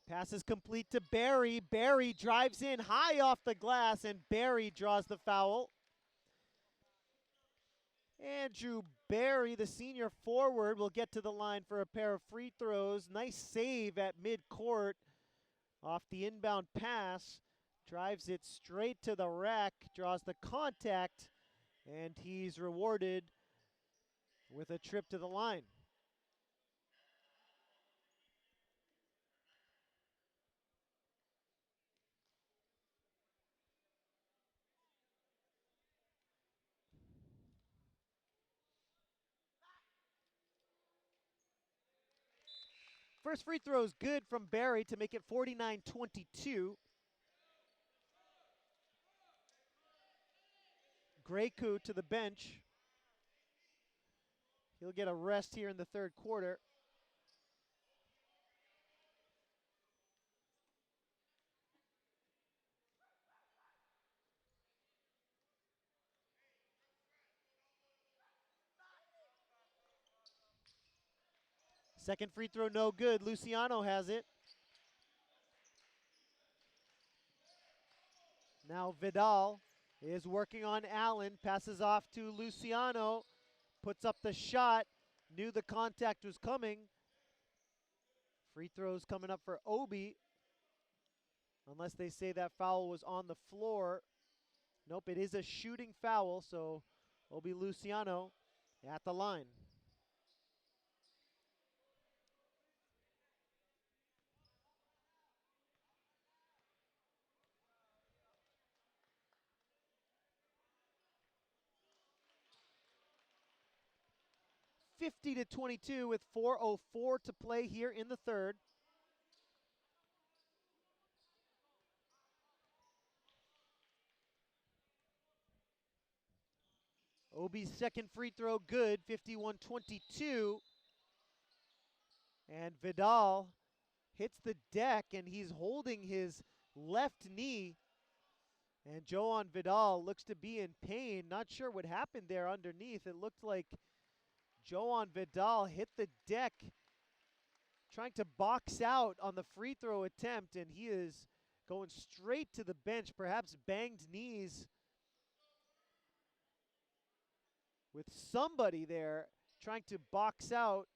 S1: Pass is complete to Barry. Barry drives in high off the glass, and Barry draws the foul. Andrew Barry, the senior forward, will get to the line for a pair of free throws. Nice save at midcourt off the inbound pass. Drives it straight to the rack, draws the contact, and he's rewarded with a trip to the line. First free throw is good from Barry to make it 49-22. Greku to the bench. He'll get a rest here in the third quarter. Second free throw no good. Luciano has it. Now Vidal is working on Allen. Passes off to Luciano. Puts up the shot. Knew the contact was coming. Free throws coming up for Obi. Unless they say that foul was on the floor. Nope, it is a shooting foul, so Obi Luciano at the line. (50-22) with 4:04 to play here in the third. Obi's second free throw good, 51-22. And Vidal hits the deck, and he's holding his left knee. And Joan Vidal looks to be in pain. Not sure what happened there underneath. It looked like Joan Vidal hit the deck trying to box out on the free throw attempt, and he is going straight to the bench, perhaps banged knees with somebody there trying to box out.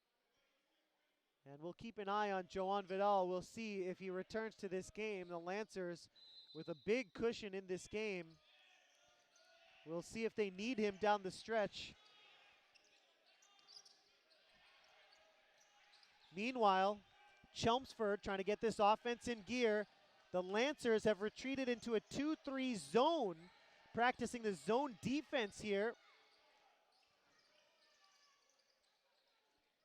S1: And we'll keep an eye on Joan Vidal. We'll see if he returns to this game. The Lancers with a big cushion in this game. We'll see if they need him down the stretch. Meanwhile, Chelmsford trying to get this offense in gear. The Lancers have retreated into a 2-3 zone, practicing the zone defense here.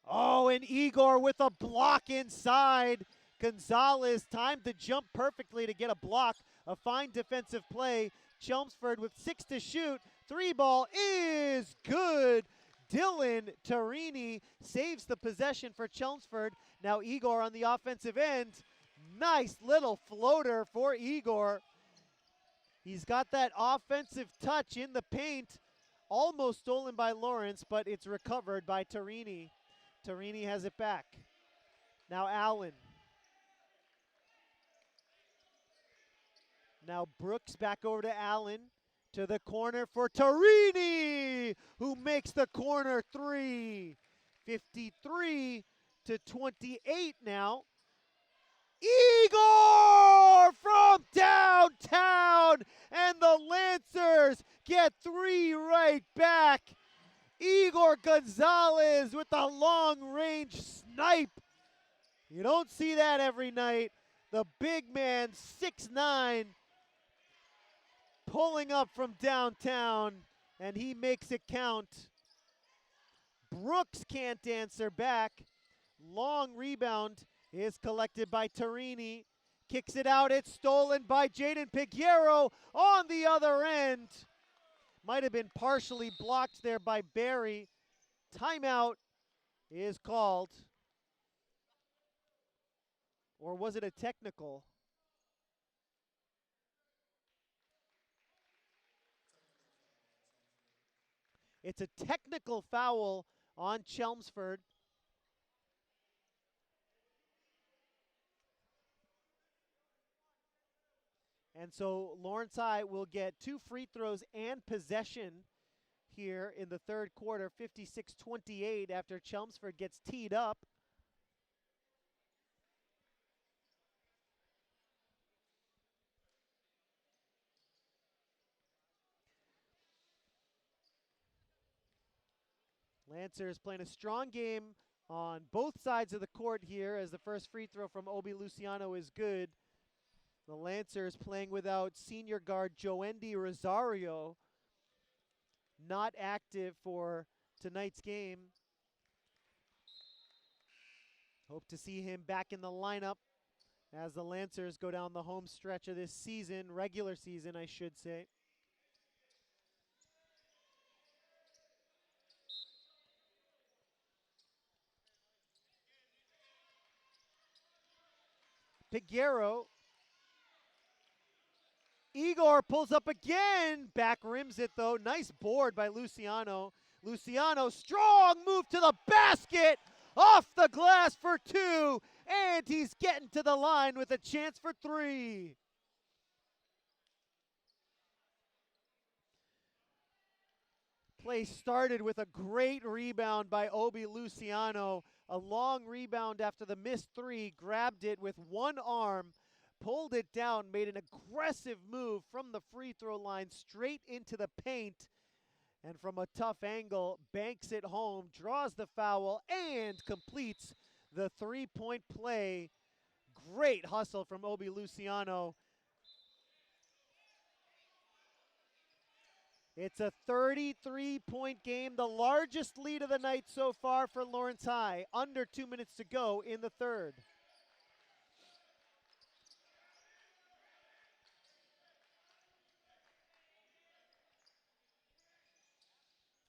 S1: Oh, and Igor with a block inside. Gonzalez timed the jump perfectly to get a block. A fine defensive play. Chelmsford with 6 to shoot. Three ball is good. Dylan Tarini saves the possession for Chelmsford. Now Igor on the offensive end. Nice little floater for Igor. He's got that offensive touch in the paint. Almost stolen by Lawrence, but it's recovered by Tarini. Tarini has it back. Now Allen. Now Brooks back over to Allen. To the corner for Tarini, who makes the corner three. 53-28 now. Igor from downtown, and the Lancers get 3 right back. Igor Gonzalez with a long-range snipe. You don't see that every night. The big man, 6'9", pulling up from downtown, and he makes it count. Brooks can't answer back. Long rebound is collected by Tarini. Kicks it out, it's stolen by Jaden Piguero on the other end. Might have been partially blocked there by Barry. Timeout is called. Or was it a technical? It's a technical foul on Chelmsford. And so Lawrence High will get 2 free throws and possession here in the third quarter, 56-28 after Chelmsford gets teed up. Lancers playing a strong game on both sides of the court here as the first free throw from Obi Luciano is good. The Lancers playing without senior guard Joendi Rosario, not active for tonight's game. Hope to see him back in the lineup as the Lancers go down the home stretch of this season, regular season, I should say. Piguero. Igor pulls up again. Back rims it though. Nice board by Luciano. Luciano, strong move to the basket. Off the glass for 2. And he's getting to the line with a chance for 3. Play started with a great rebound by Obi Luciano. A long rebound after the missed 3. Grabbed it with one arm. Pulled it down, made an aggressive move from the free throw line straight into the paint, and from a tough angle, banks it home, draws the foul, and completes the three-point play. Great hustle from Obi Luciano. It's a 33-point game, the largest lead of the night so far for Lawrence High. Under 2 minutes to go in the third.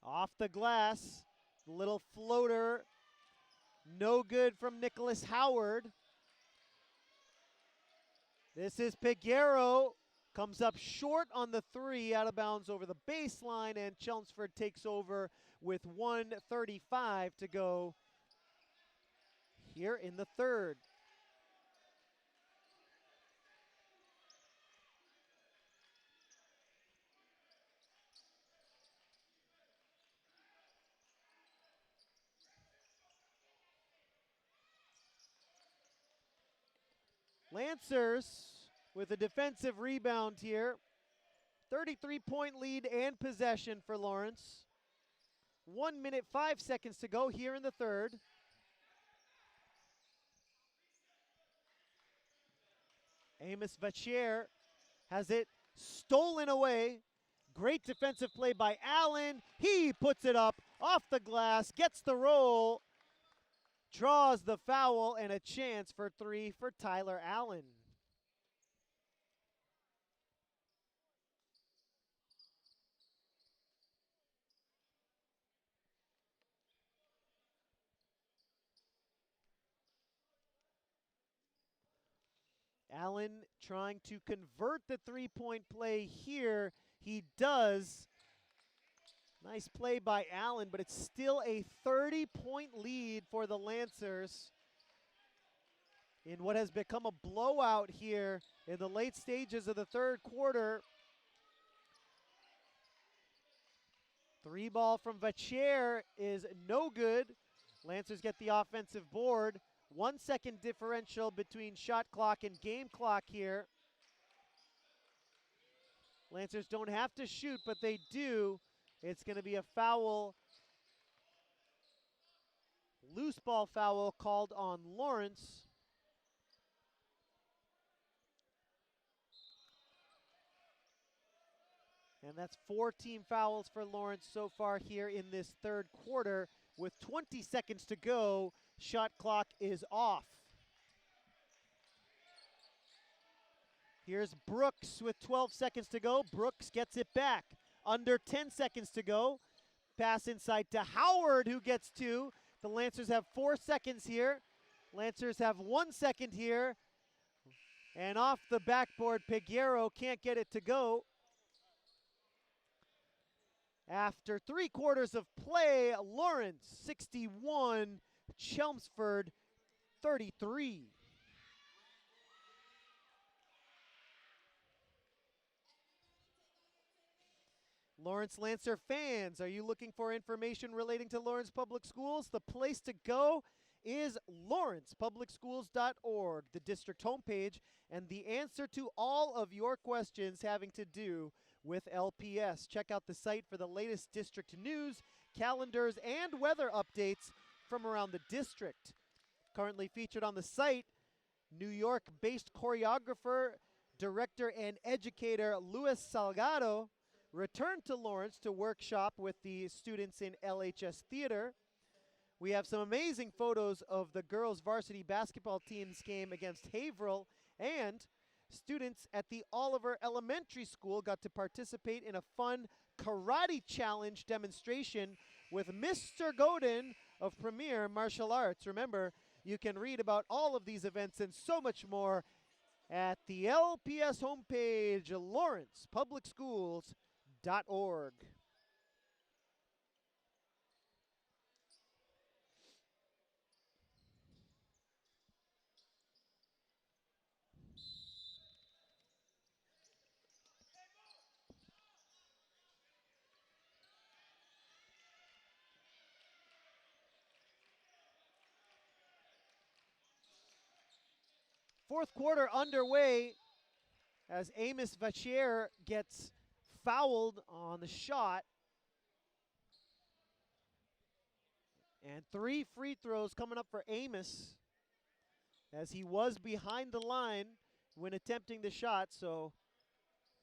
S1: Off the glass, little floater, no good from Nicholas Howard. This is Piguero, comes up short on the 3, out of bounds over the baseline, and Chelmsford takes over with 1:35 to go here in the third. Lancers with a defensive rebound here. 33-point lead and possession for Lawrence. 1 minute, 5 seconds to go here in the third. Amos Vacher has it stolen away. Great defensive play by Allen. He puts it up off the glass, gets the roll, draws the foul, and a chance for 3 for Tyler Allen. Allen trying to convert the three-point play here. He does. Nice play by Allen, but it's still a 30-point lead for the Lancers in what has become a blowout here in the late stages of the third quarter. 3 ball from Vacher is no good. Lancers get the offensive board. 1 second differential between shot clock and game clock here. Lancers don't have to shoot, but they do. It's going to be a foul, loose ball foul called on Lawrence. And that's 4 team fouls for Lawrence so far here in this third quarter. With 20 seconds to go, shot clock is off. Here's Brooks with 12 seconds to go. Brooks gets it back. Under 10 seconds to go. Pass inside to Howard, who gets 2. The Lancers have 4 seconds here. Lancers have 1 second here. And off the backboard, Peguero can't get it to go. After 3 quarters of play, Lawrence 61, Chelmsford 33. Lawrence Lancer fans, are you looking for information relating to Lawrence Public Schools? The place to go is lawrencepublicschools.org, the district homepage, and the answer to all of your questions having to do with LPS. Check out the site for the latest district news, calendars, and weather updates from around the district. Currently featured on the site, New York-based choreographer, director, and educator Luis Salgado returned to Lawrence to workshop with the students in LHS Theater. We have some amazing photos of the girls' varsity basketball team's game against Haverhill, and students at the Oliver Elementary School got to participate in a fun karate challenge demonstration with Mr. Godin of Premier Martial Arts. Remember, you can read about all of these events and so much more at the LPS homepage, lawrencepublicschools.org. Fourth quarter underway as Amos Vacher gets fouled on the shot. And 3 free throws coming up for Amos as he was behind the line when attempting the shot. So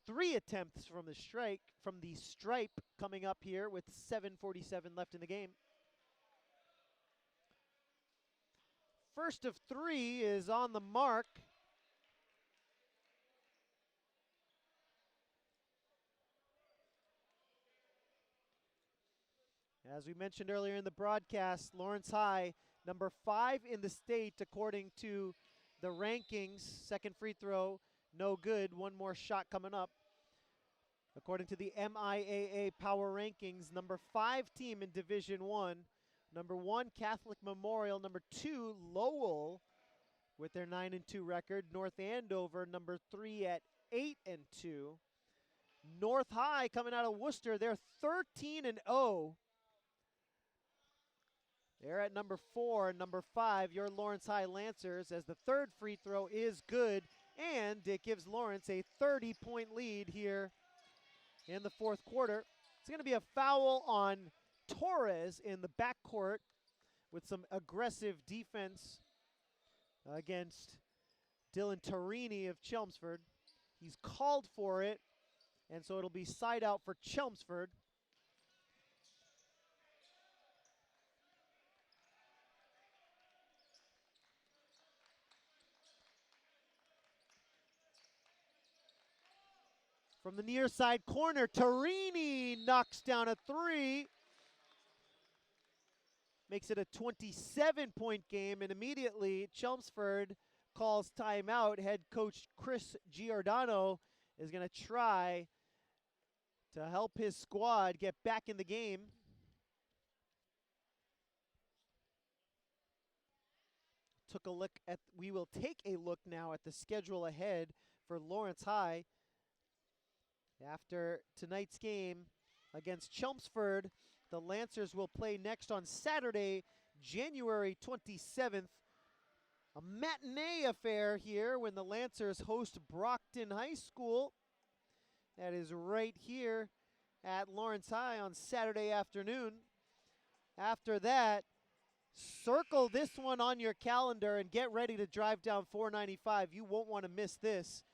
S1: 3 attempts from the stripe coming up here with 7:47 left in the game. First of 3 is on the mark. As we mentioned earlier in the broadcast, Lawrence High, number 5 in the state according to the rankings. Second free throw, no good. One more shot coming up. According to the MIAA power rankings, number 5 team in Division 1. Number 1, Catholic Memorial. Number 2, Lowell with their 9-2 record. North Andover, number 3 at 8-2. North High coming out of Worcester, they're 13-0. They're at number 4 and number 5, your Lawrence High Lancers, as the third free throw is good, and it gives Lawrence a 30-point lead here in the fourth quarter. It's going to be a foul on Torres in the backcourt with some aggressive defense against Dylan Tarini of Chelmsford. He's called for it, and so it'll be side out for Chelmsford. From the near side corner, Tarini knocks down a 3. Makes it a 27-point game, and immediately Chelmsford calls timeout. Head coach Chris Giordano is going to try to help his squad get back in the game. We will take a look now at the schedule ahead for Lawrence High. After tonight's game against Chelmsford, the Lancers will play next on Saturday, January 27th. A matinee affair here when the Lancers host Brockton High School. That is right here at Lawrence High on Saturday afternoon. After that, circle this one on your calendar and get ready to drive down 495. You won't want to miss this.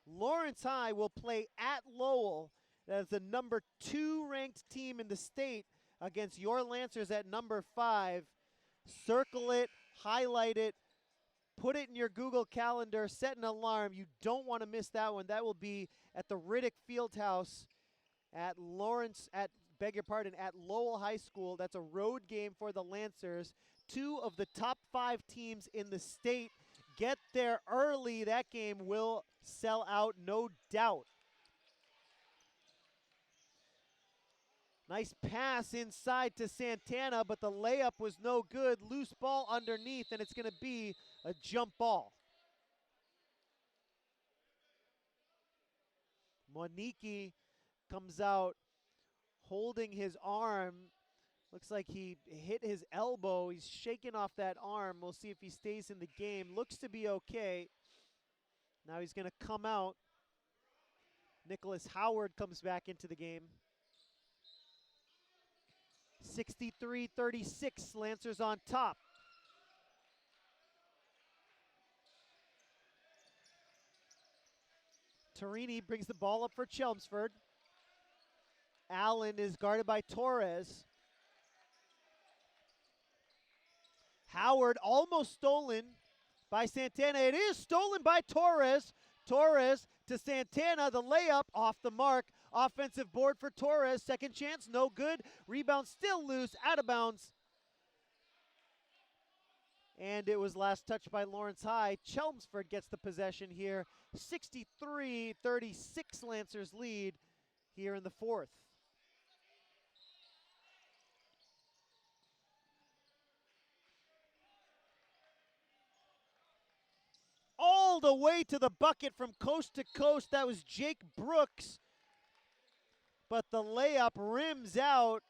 S1: Lawrence High will play at Lowell. as the number 2 ranked team in the state against your Lancers at number 5. Circle it, highlight it, put it in your Google Calendar, set an alarm. You don't want to miss that one. That will be at the Riddick Fieldhouse at at Lowell High School. That's a road game for the Lancers. 2 of the top 5 teams in the state. Get there early. That game will sell out, no doubt. Nice pass inside to Santana, but the layup was no good. Loose ball underneath, and it's going to be a jump ball. Moniki comes out holding his arm. Looks like he hit his elbow. He's shaking off that arm. We'll see if he stays in the game. Looks to be okay. Now he's going to come out. Nicholas Howard comes back into the game. 63-36, Lancers on top. Tarini brings the ball up for Chelmsford. Allen is guarded by Torres. Howard almost stolen by Santana. It is stolen by Torres. Torres to Santana, the layup off the mark. Offensive board for Torres. Second chance, no good. Rebound still loose, out of bounds. And it was last touched by Lawrence High. Chelmsford gets the possession here. 63-36 Lancers lead here in the 4th. All the way to the bucket from coast to coast. That was Jake Brooks. But the layup rims out.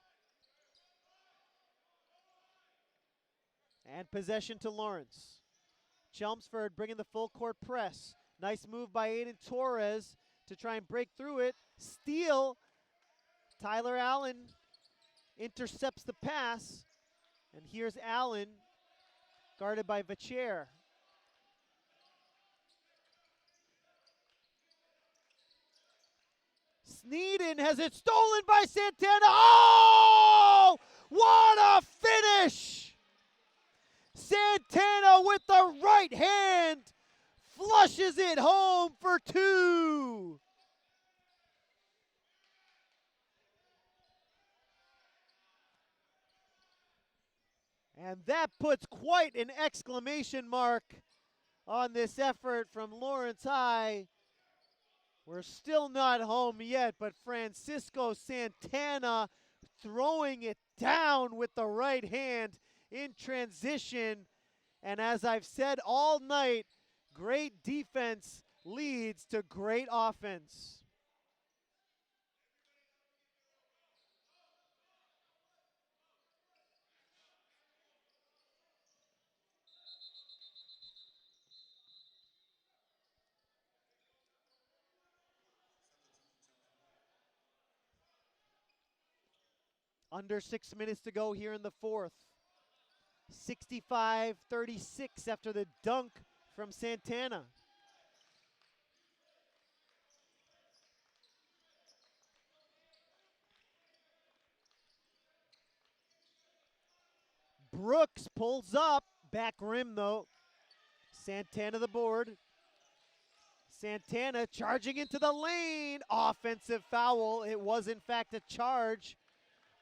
S1: And possession to Lawrence. Chelmsford bringing the full court press. Nice move by Aiden Torres to try and break through it. Steal. Tyler Allen intercepts the pass. And here's Allen, guarded by Vacher. Sneeden has it stolen by Santana. Oh! What a finish! Santana with the right hand flushes it home for 2. And that puts quite an exclamation mark on this effort from Lawrence High. We're still not home yet, but Francisco Santana throwing it down with the right hand in transition. And as I've said all night, great defense leads to great offense. Under 6 minutes to go here in the 4th. 65-36 after the dunk from Santana. Brooks pulls up, back rim though. Santana the board. Santana charging into the lane. Offensive foul. It was in fact a charge.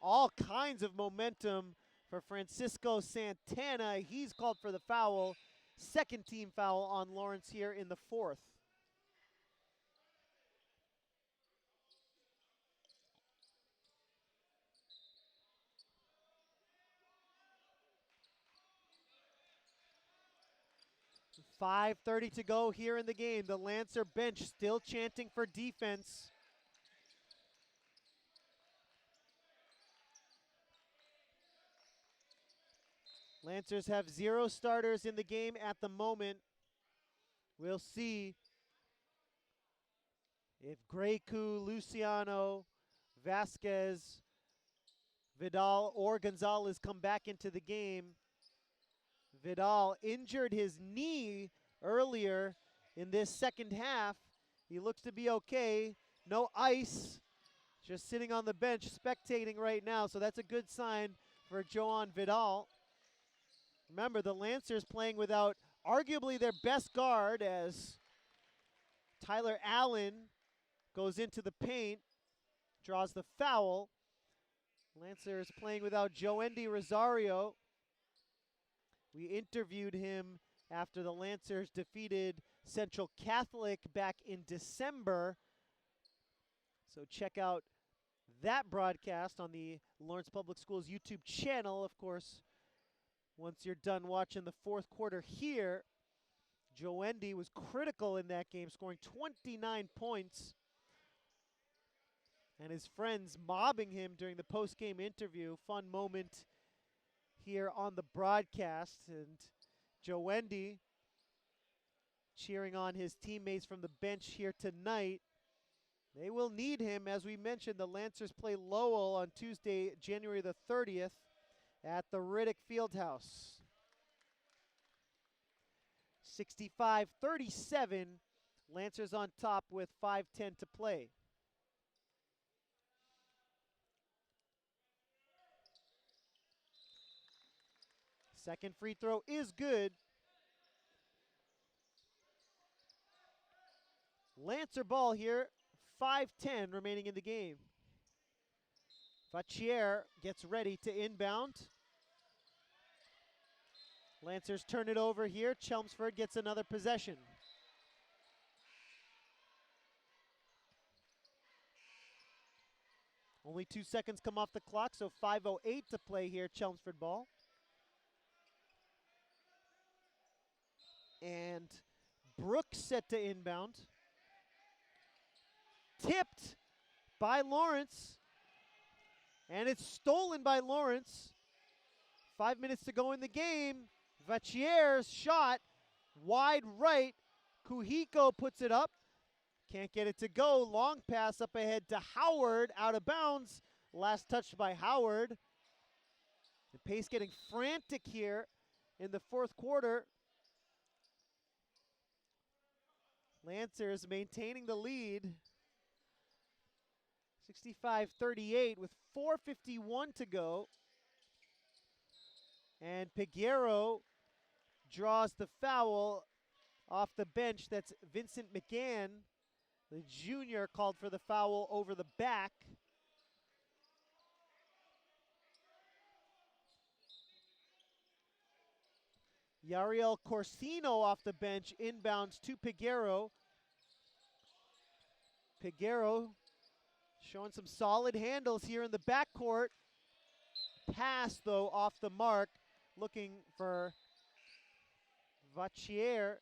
S1: All kinds of momentum for Francisco Santana. He's called for the foul. Second team foul on Lawrence here in the 4th. .5:30 to go here in the game. The Lancer bench still chanting for defense. Lancers have 0 starters in the game at the moment. We'll see if Grecu, Luciano, Vasquez, Vidal, or Gonzalez come back into the game. Vidal injured his knee earlier in this second half. He looks to be okay. No ice just sitting on the bench spectating right now, so that's a good sign for Joan Vidal. Remember, the Lancers playing without arguably their best guard as Tyler Allen goes into the paint, draws the foul. Lancers playing without Joendy Rosario. We interviewed him after the Lancers defeated Central Catholic back in December. So check out that broadcast on the Lawrence Public Schools YouTube channel. Of course, once you're done watching the fourth quarter here, Joendy was critical in that game, scoring 29 points. And his friends mobbing him during the post-game interview. Fun moment here on the broadcast. And Joendy cheering on his teammates from the bench here tonight. They will need him. As we mentioned, the Lancers play Lowell on Tuesday, January the 30th at the Riddick Fieldhouse. 65-37, Lancers on top with 5:10 to play. Second free throw is good. Lancer ball here, 5:10 remaining in the game. Vachier gets ready to inbound. Lancers turn it over here. Chelmsford gets another possession. Only 2 seconds come off the clock, so 5:08 to play here, Chelmsford ball. And Brooks set to inbound. Tipped by Lawrence. And it's stolen by Lawrence. 5 minutes to go in the game. Vachier's shot, wide right. Kuhiko puts it up. Can't get it to go. Long pass up ahead to Howard, out of bounds. Last touched by Howard. The pace getting frantic here in the fourth quarter. Lancers maintaining the lead. 65-38 with 4:51 to go. And Piguero draws the foul off the bench. That's Vincent McGann. The junior called for the foul over the back. Yariel Corsino off the bench, inbounds to Piguero. Piguero showing some solid handles here in the backcourt. Pass, though, off the mark. Looking for Vachier.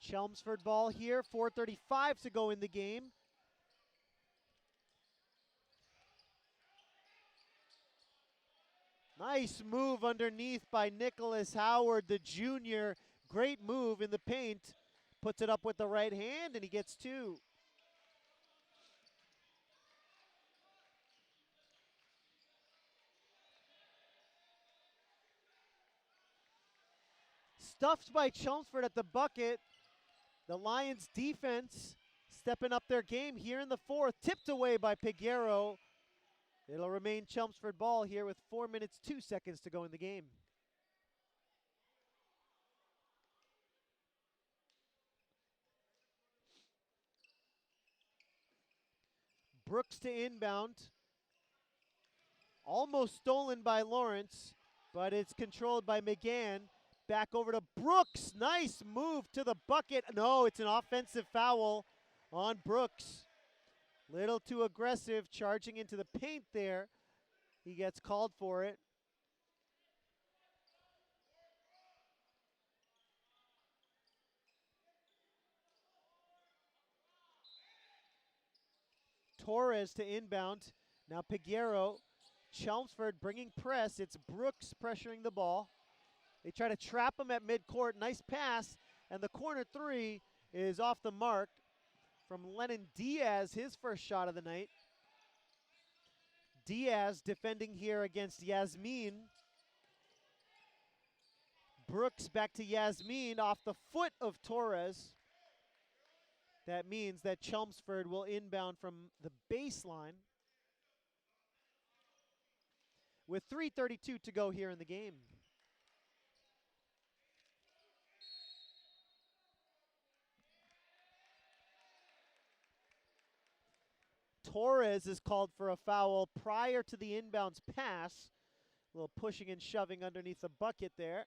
S1: Chelmsford ball here, 4:35 to go in the game. Nice move underneath by Nicholas Howard, the junior. Great move in the paint. Puts it up with the right hand, and he gets two. Stuffed by Chelmsford at the bucket. The Lions defense stepping up their game here in the fourth. Tipped away by Piguero. It'll remain Chelmsford ball here with 4 minutes, 2 seconds to go in the game. Brooks to inbound. Almost stolen by Lawrence, but it's controlled by McGann. Back over to Brooks. Nice move to the bucket. No, it's an offensive foul on Brooks. Little too aggressive, charging into the paint there. He gets called for it. Torres to inbound. Now Piguero. Chelmsford bringing press. It's Brooks pressuring the ball. They try to trap him at midcourt. Nice pass. And the corner three is off the mark from Lennon Diaz, his first shot of the night. Diaz defending here against Yasmin. Brooks back to Yasmin off the foot of Torres. That means that Chelmsford will inbound from the baseline with 3:32 to go here in the game. Torres is called for a foul prior to the inbounds pass. A little pushing and shoving underneath the bucket there.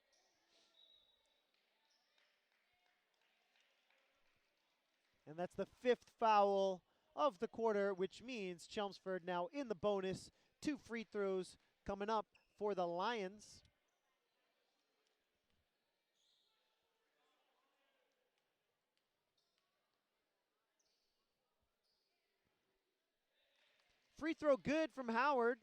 S1: And that's the 5th foul of the quarter, which means Chelmsford now in the bonus. 2 free throws coming up for the Lions. Free throw good from Howard.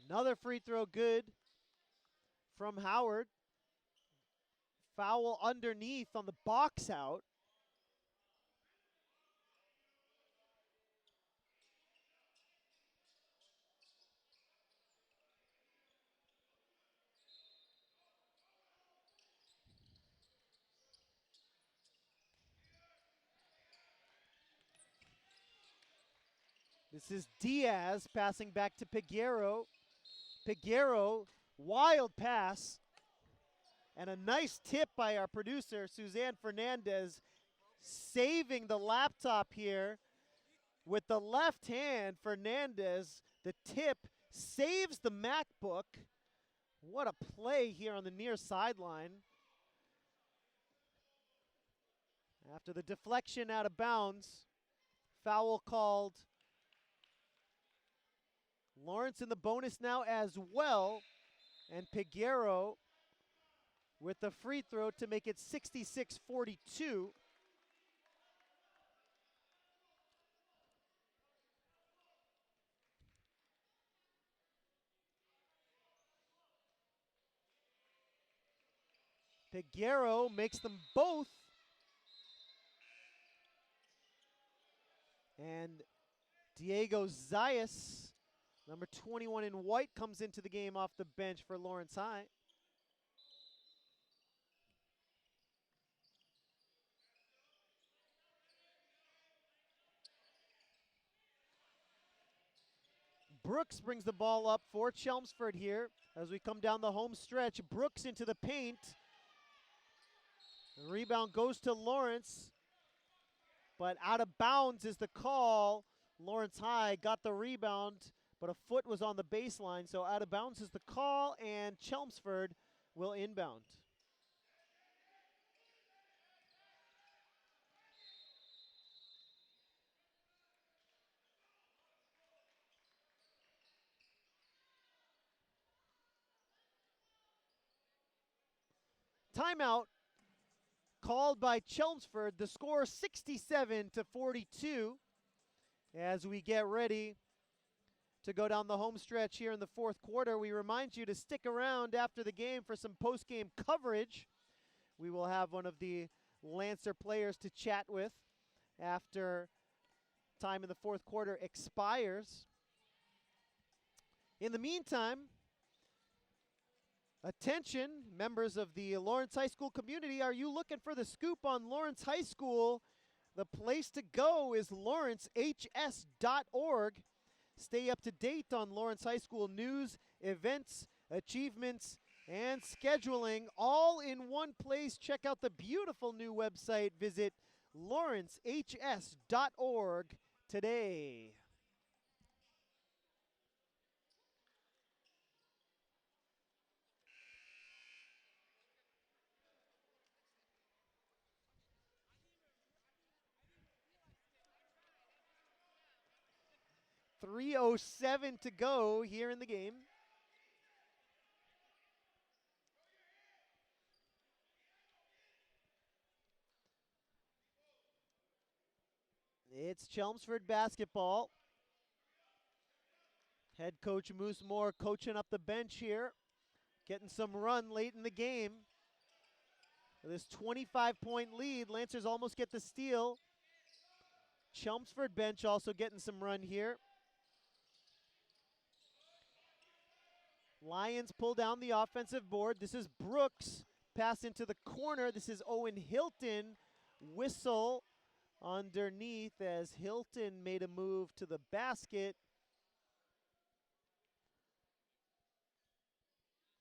S1: Another free throw good from Howard. Foul underneath on the box out. This is Diaz passing back to Peguero. Peguero, wild pass. And a nice tip by our producer, Suzanne Fernandez, saving the laptop here. With the left hand, Fernandez, the tip saves the MacBook. What a play here on the near sideline. After the deflection out of bounds, foul called. Lawrence in the bonus now as well. And Peguero with the free throw to make it 66-42. Peguero makes them both. And Diego Zayas, number 21 in white, comes into the game off the bench for Lawrence High. Brooks brings the ball up for Chelmsford here as we come down the home stretch. Brooks into the paint. The rebound goes to Lawrence, but out of bounds is the call. Lawrence High got the rebound, but a foot was on the baseline, so out of bounds is the call, and Chelmsford will inbound. Timeout called by Chelmsford. The score 67-42 as we get ready to go down the home stretch here in the fourth quarter. We remind you to stick around after the game for some post-game coverage. We will have one of the Lancer players to chat with after time in the fourth quarter expires. In the meantime, attention, members of the Lawrence High School community, are you looking for the scoop on Lawrence High School? The place to go is lawrencehs.org. Stay up to date on Lawrence High School news, events, achievements, and scheduling all in one place. Check out the beautiful new website. Visit lawrencehs.org today. .307 to go here in the game. It's Chelmsford basketball. Head coach Moose Moore coaching up the bench here, getting some run late in the game. This 25-point lead, Lancers almost get the steal. Chelmsford bench also getting some run here. Lions pull down the offensive board. This is Brooks, pass into the corner. This is Owen Hilton, whistle underneath as Hilton made a move to the basket.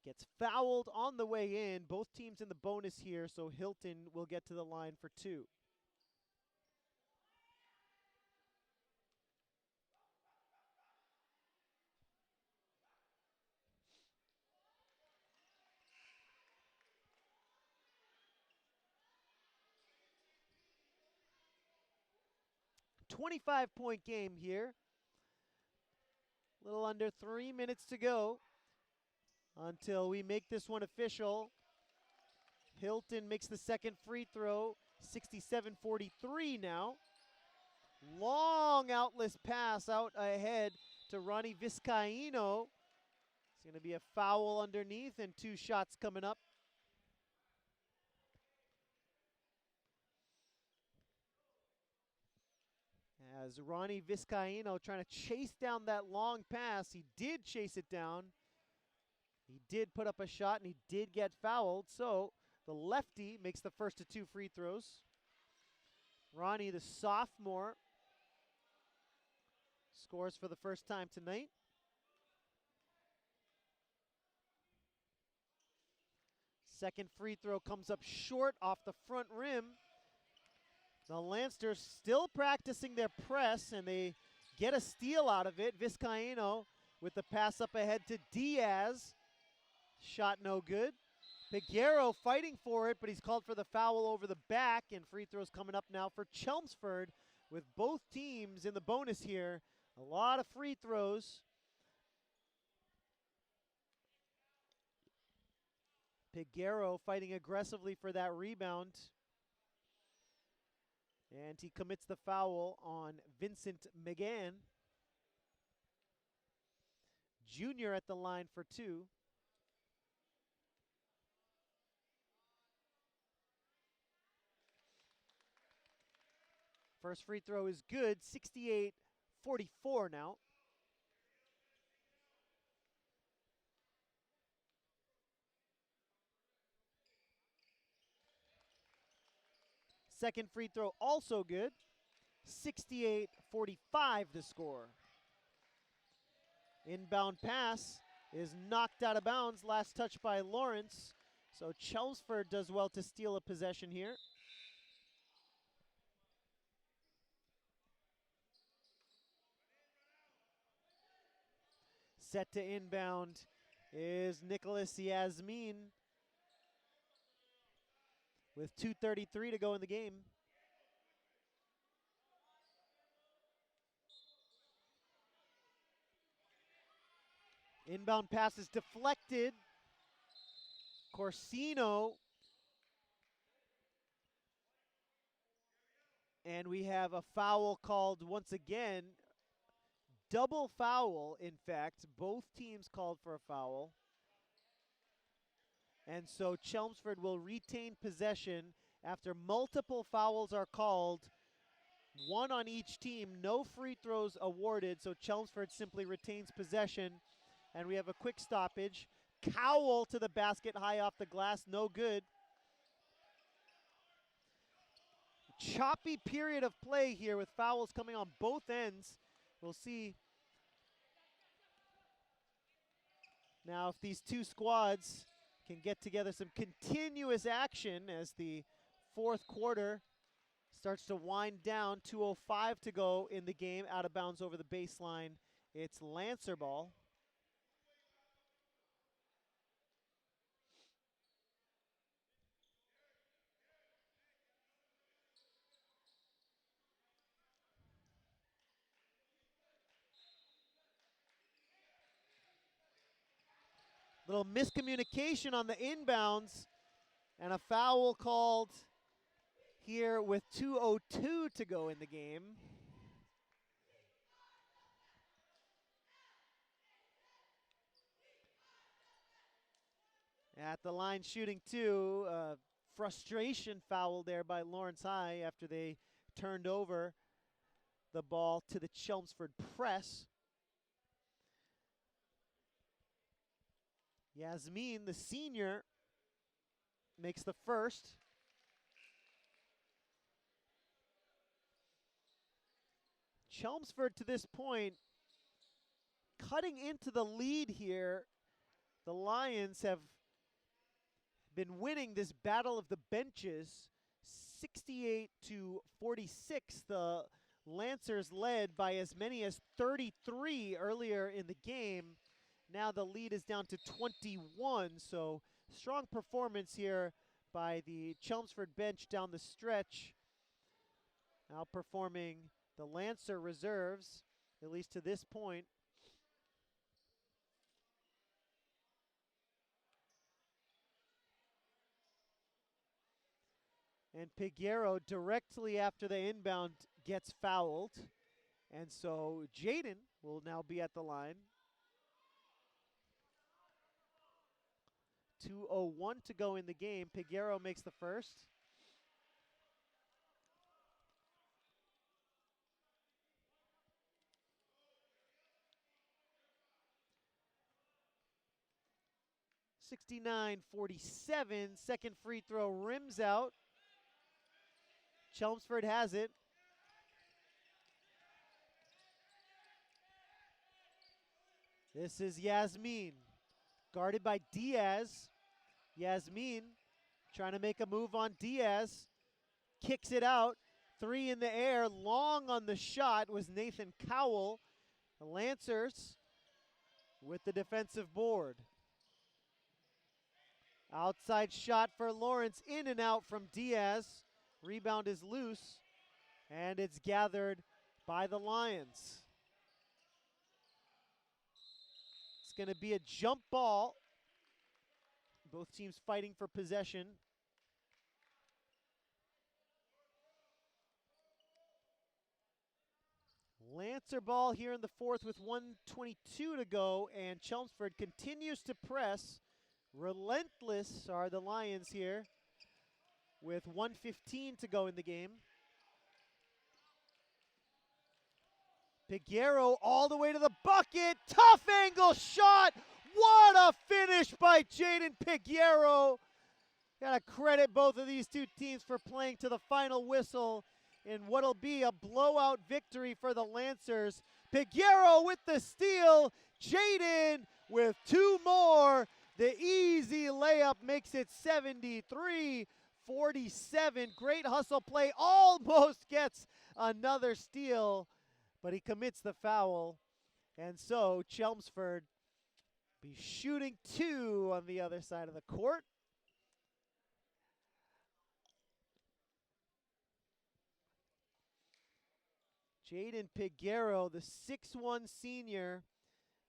S1: Gets fouled on the way in. Both teams in the bonus here, so Hilton will get to the line for 2. .25-point game here. A little under 3 minutes to go until we make this one official. Hilton makes the second free throw, 67-43 now. Long outless pass out ahead to Ronnie Vizcaino. It's going to be a foul underneath and 2 shots coming up. As Ronnie Vizcaino trying to chase down that long pass. He did chase it down. He did put up a shot and he did get fouled. So the lefty makes the first of 2 free throws. Ronnie, the sophomore, scores for the first time tonight. Second free throw comes up short off the front rim. The Lancers still practicing their press, and they get a steal out of it. Vizcaino with the pass up ahead to Diaz. Shot no good. Piguero fighting for it, but he's called for the foul over the back, and free throws coming up now for Chelmsford with both teams in the bonus here. A lot of free throws. Piguero fighting aggressively for that rebound. And he commits the foul on Vincent McGann. Junior at the line for 2. First free throw is good, 68-44 now. Second free throw also good, 68-45 the score. Inbound pass is knocked out of bounds, last touch by Lawrence. So Chelmsford does well to steal a possession here. Set to inbound is Nicholas Yasmin with 2:33 to go in the game. Inbound pass is deflected. Corsino. And we have a foul called once again. Double foul, in fact. Both teams called for a foul. And so Chelmsford will retain possession after multiple fouls are called. 1 on each team, no free throws awarded, so Chelmsford simply retains possession. And we have a quick stoppage. Cowell to the basket, high off the glass, no good. Choppy period of play here with fouls coming on both ends. We'll see now if these two squads can get together some continuous action as the fourth quarter starts to wind down. 2:05 to go in the game, out of bounds over the baseline. It's Lancer ball. Little miscommunication on the inbounds and a foul called here with 2:02 to go in the game. At the line shooting 2, frustration foul there by Lawrence High after they turned over the ball to the Chelmsford press. Yasmin, the senior, makes the first. Chelmsford to this point cutting into the lead here. The Lions have been winning this battle of the benches 68-46. The Lancers led by as many as 33 earlier in the game. Now the lead is down to 21, so strong performance here by the Chelmsford bench down the stretch, outperforming the Lancer reserves, at least to this point. And Piguero, directly after the inbound, gets fouled. And so Jaden will now be at the line. 2:01 to go in the game. Piguero makes the first. (69-47). Second free throw rims out. Chelmsford has it. This is Yasmin, guarded by Diaz. Yasmin trying to make a move on Diaz. Kicks it out. Three in the air. Long on the shot was Nathan Cowell. The Lancers with the defensive board. Outside shot for Lawrence. In and out from Diaz. Rebound is loose. And it's gathered by the Lions. It's going to be a jump ball. Both teams fighting for possession. Lancer ball here in the fourth with 1:22 to go, and Chelmsford continues to press. Relentless are the Lions here with 1:15 to go in the game. Piguero all the way to the bucket. Tough angle shot. What a finish by Jaden Piguero. Gotta credit both of these two teams for playing to the final whistle in what'll be a blowout victory for the Lancers. Piguero with the steal. Jaden with two more. The easy layup makes it 73-47. Great hustle play. Almost gets another steal, but he commits the foul. And so Chelmsford be shooting two on the other side of the court. Jaden Piguero, the 6'1" senior,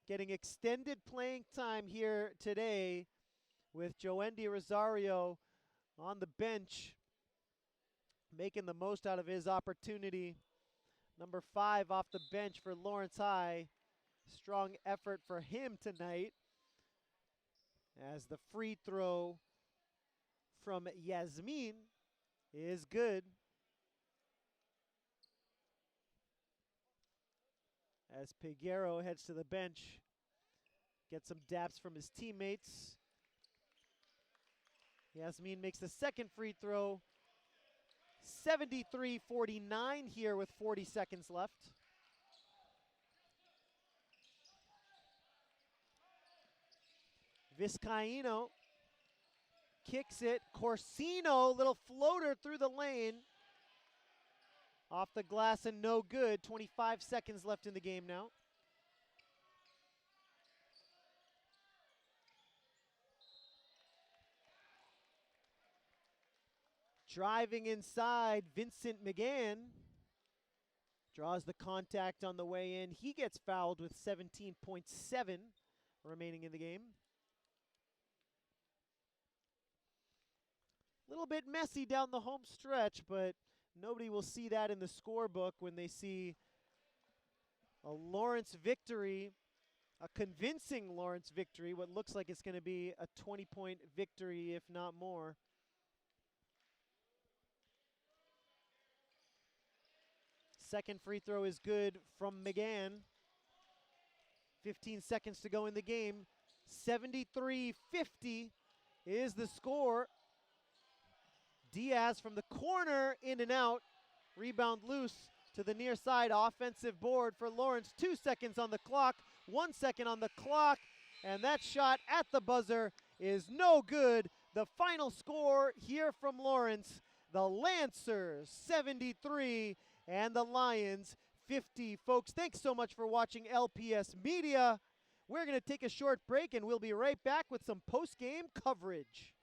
S1: getting extended playing time here today with Joendy Rosario on the bench, making the most out of his opportunity. Number 5 off the bench for Lawrence High. Strong effort for him tonight, as the free throw from Yasmin is good. As Piguero heads to the bench, gets some daps from his teammates. Yasmin makes the second free throw. 73-49 here with 40 seconds left. Vizcaíno kicks it. Corsino, little floater through the lane. Off the glass and no good. 25 seconds left in the game now. Driving inside, Vincent McGann draws the contact on the way in. He gets fouled with 17.7 remaining in the game. A little bit messy down the home stretch, but nobody will see that in the scorebook when they see a Lawrence victory, a convincing Lawrence victory, what looks like it's going to be a 20-point victory, if not more. Second free throw is good from McGann. 15 seconds to go in the game. 73-50 is the score. Diaz from the corner, in and out. Rebound loose to the near side. Offensive board for Lawrence. 2 seconds on the clock. 1 second on the clock. And that shot at the buzzer is no good. The final score here from Lawrence. The Lancers 73 and the Lions 50. Folks, thanks so much for watching LPS Media. We're going to take a short break and we'll be right back with some post-game coverage.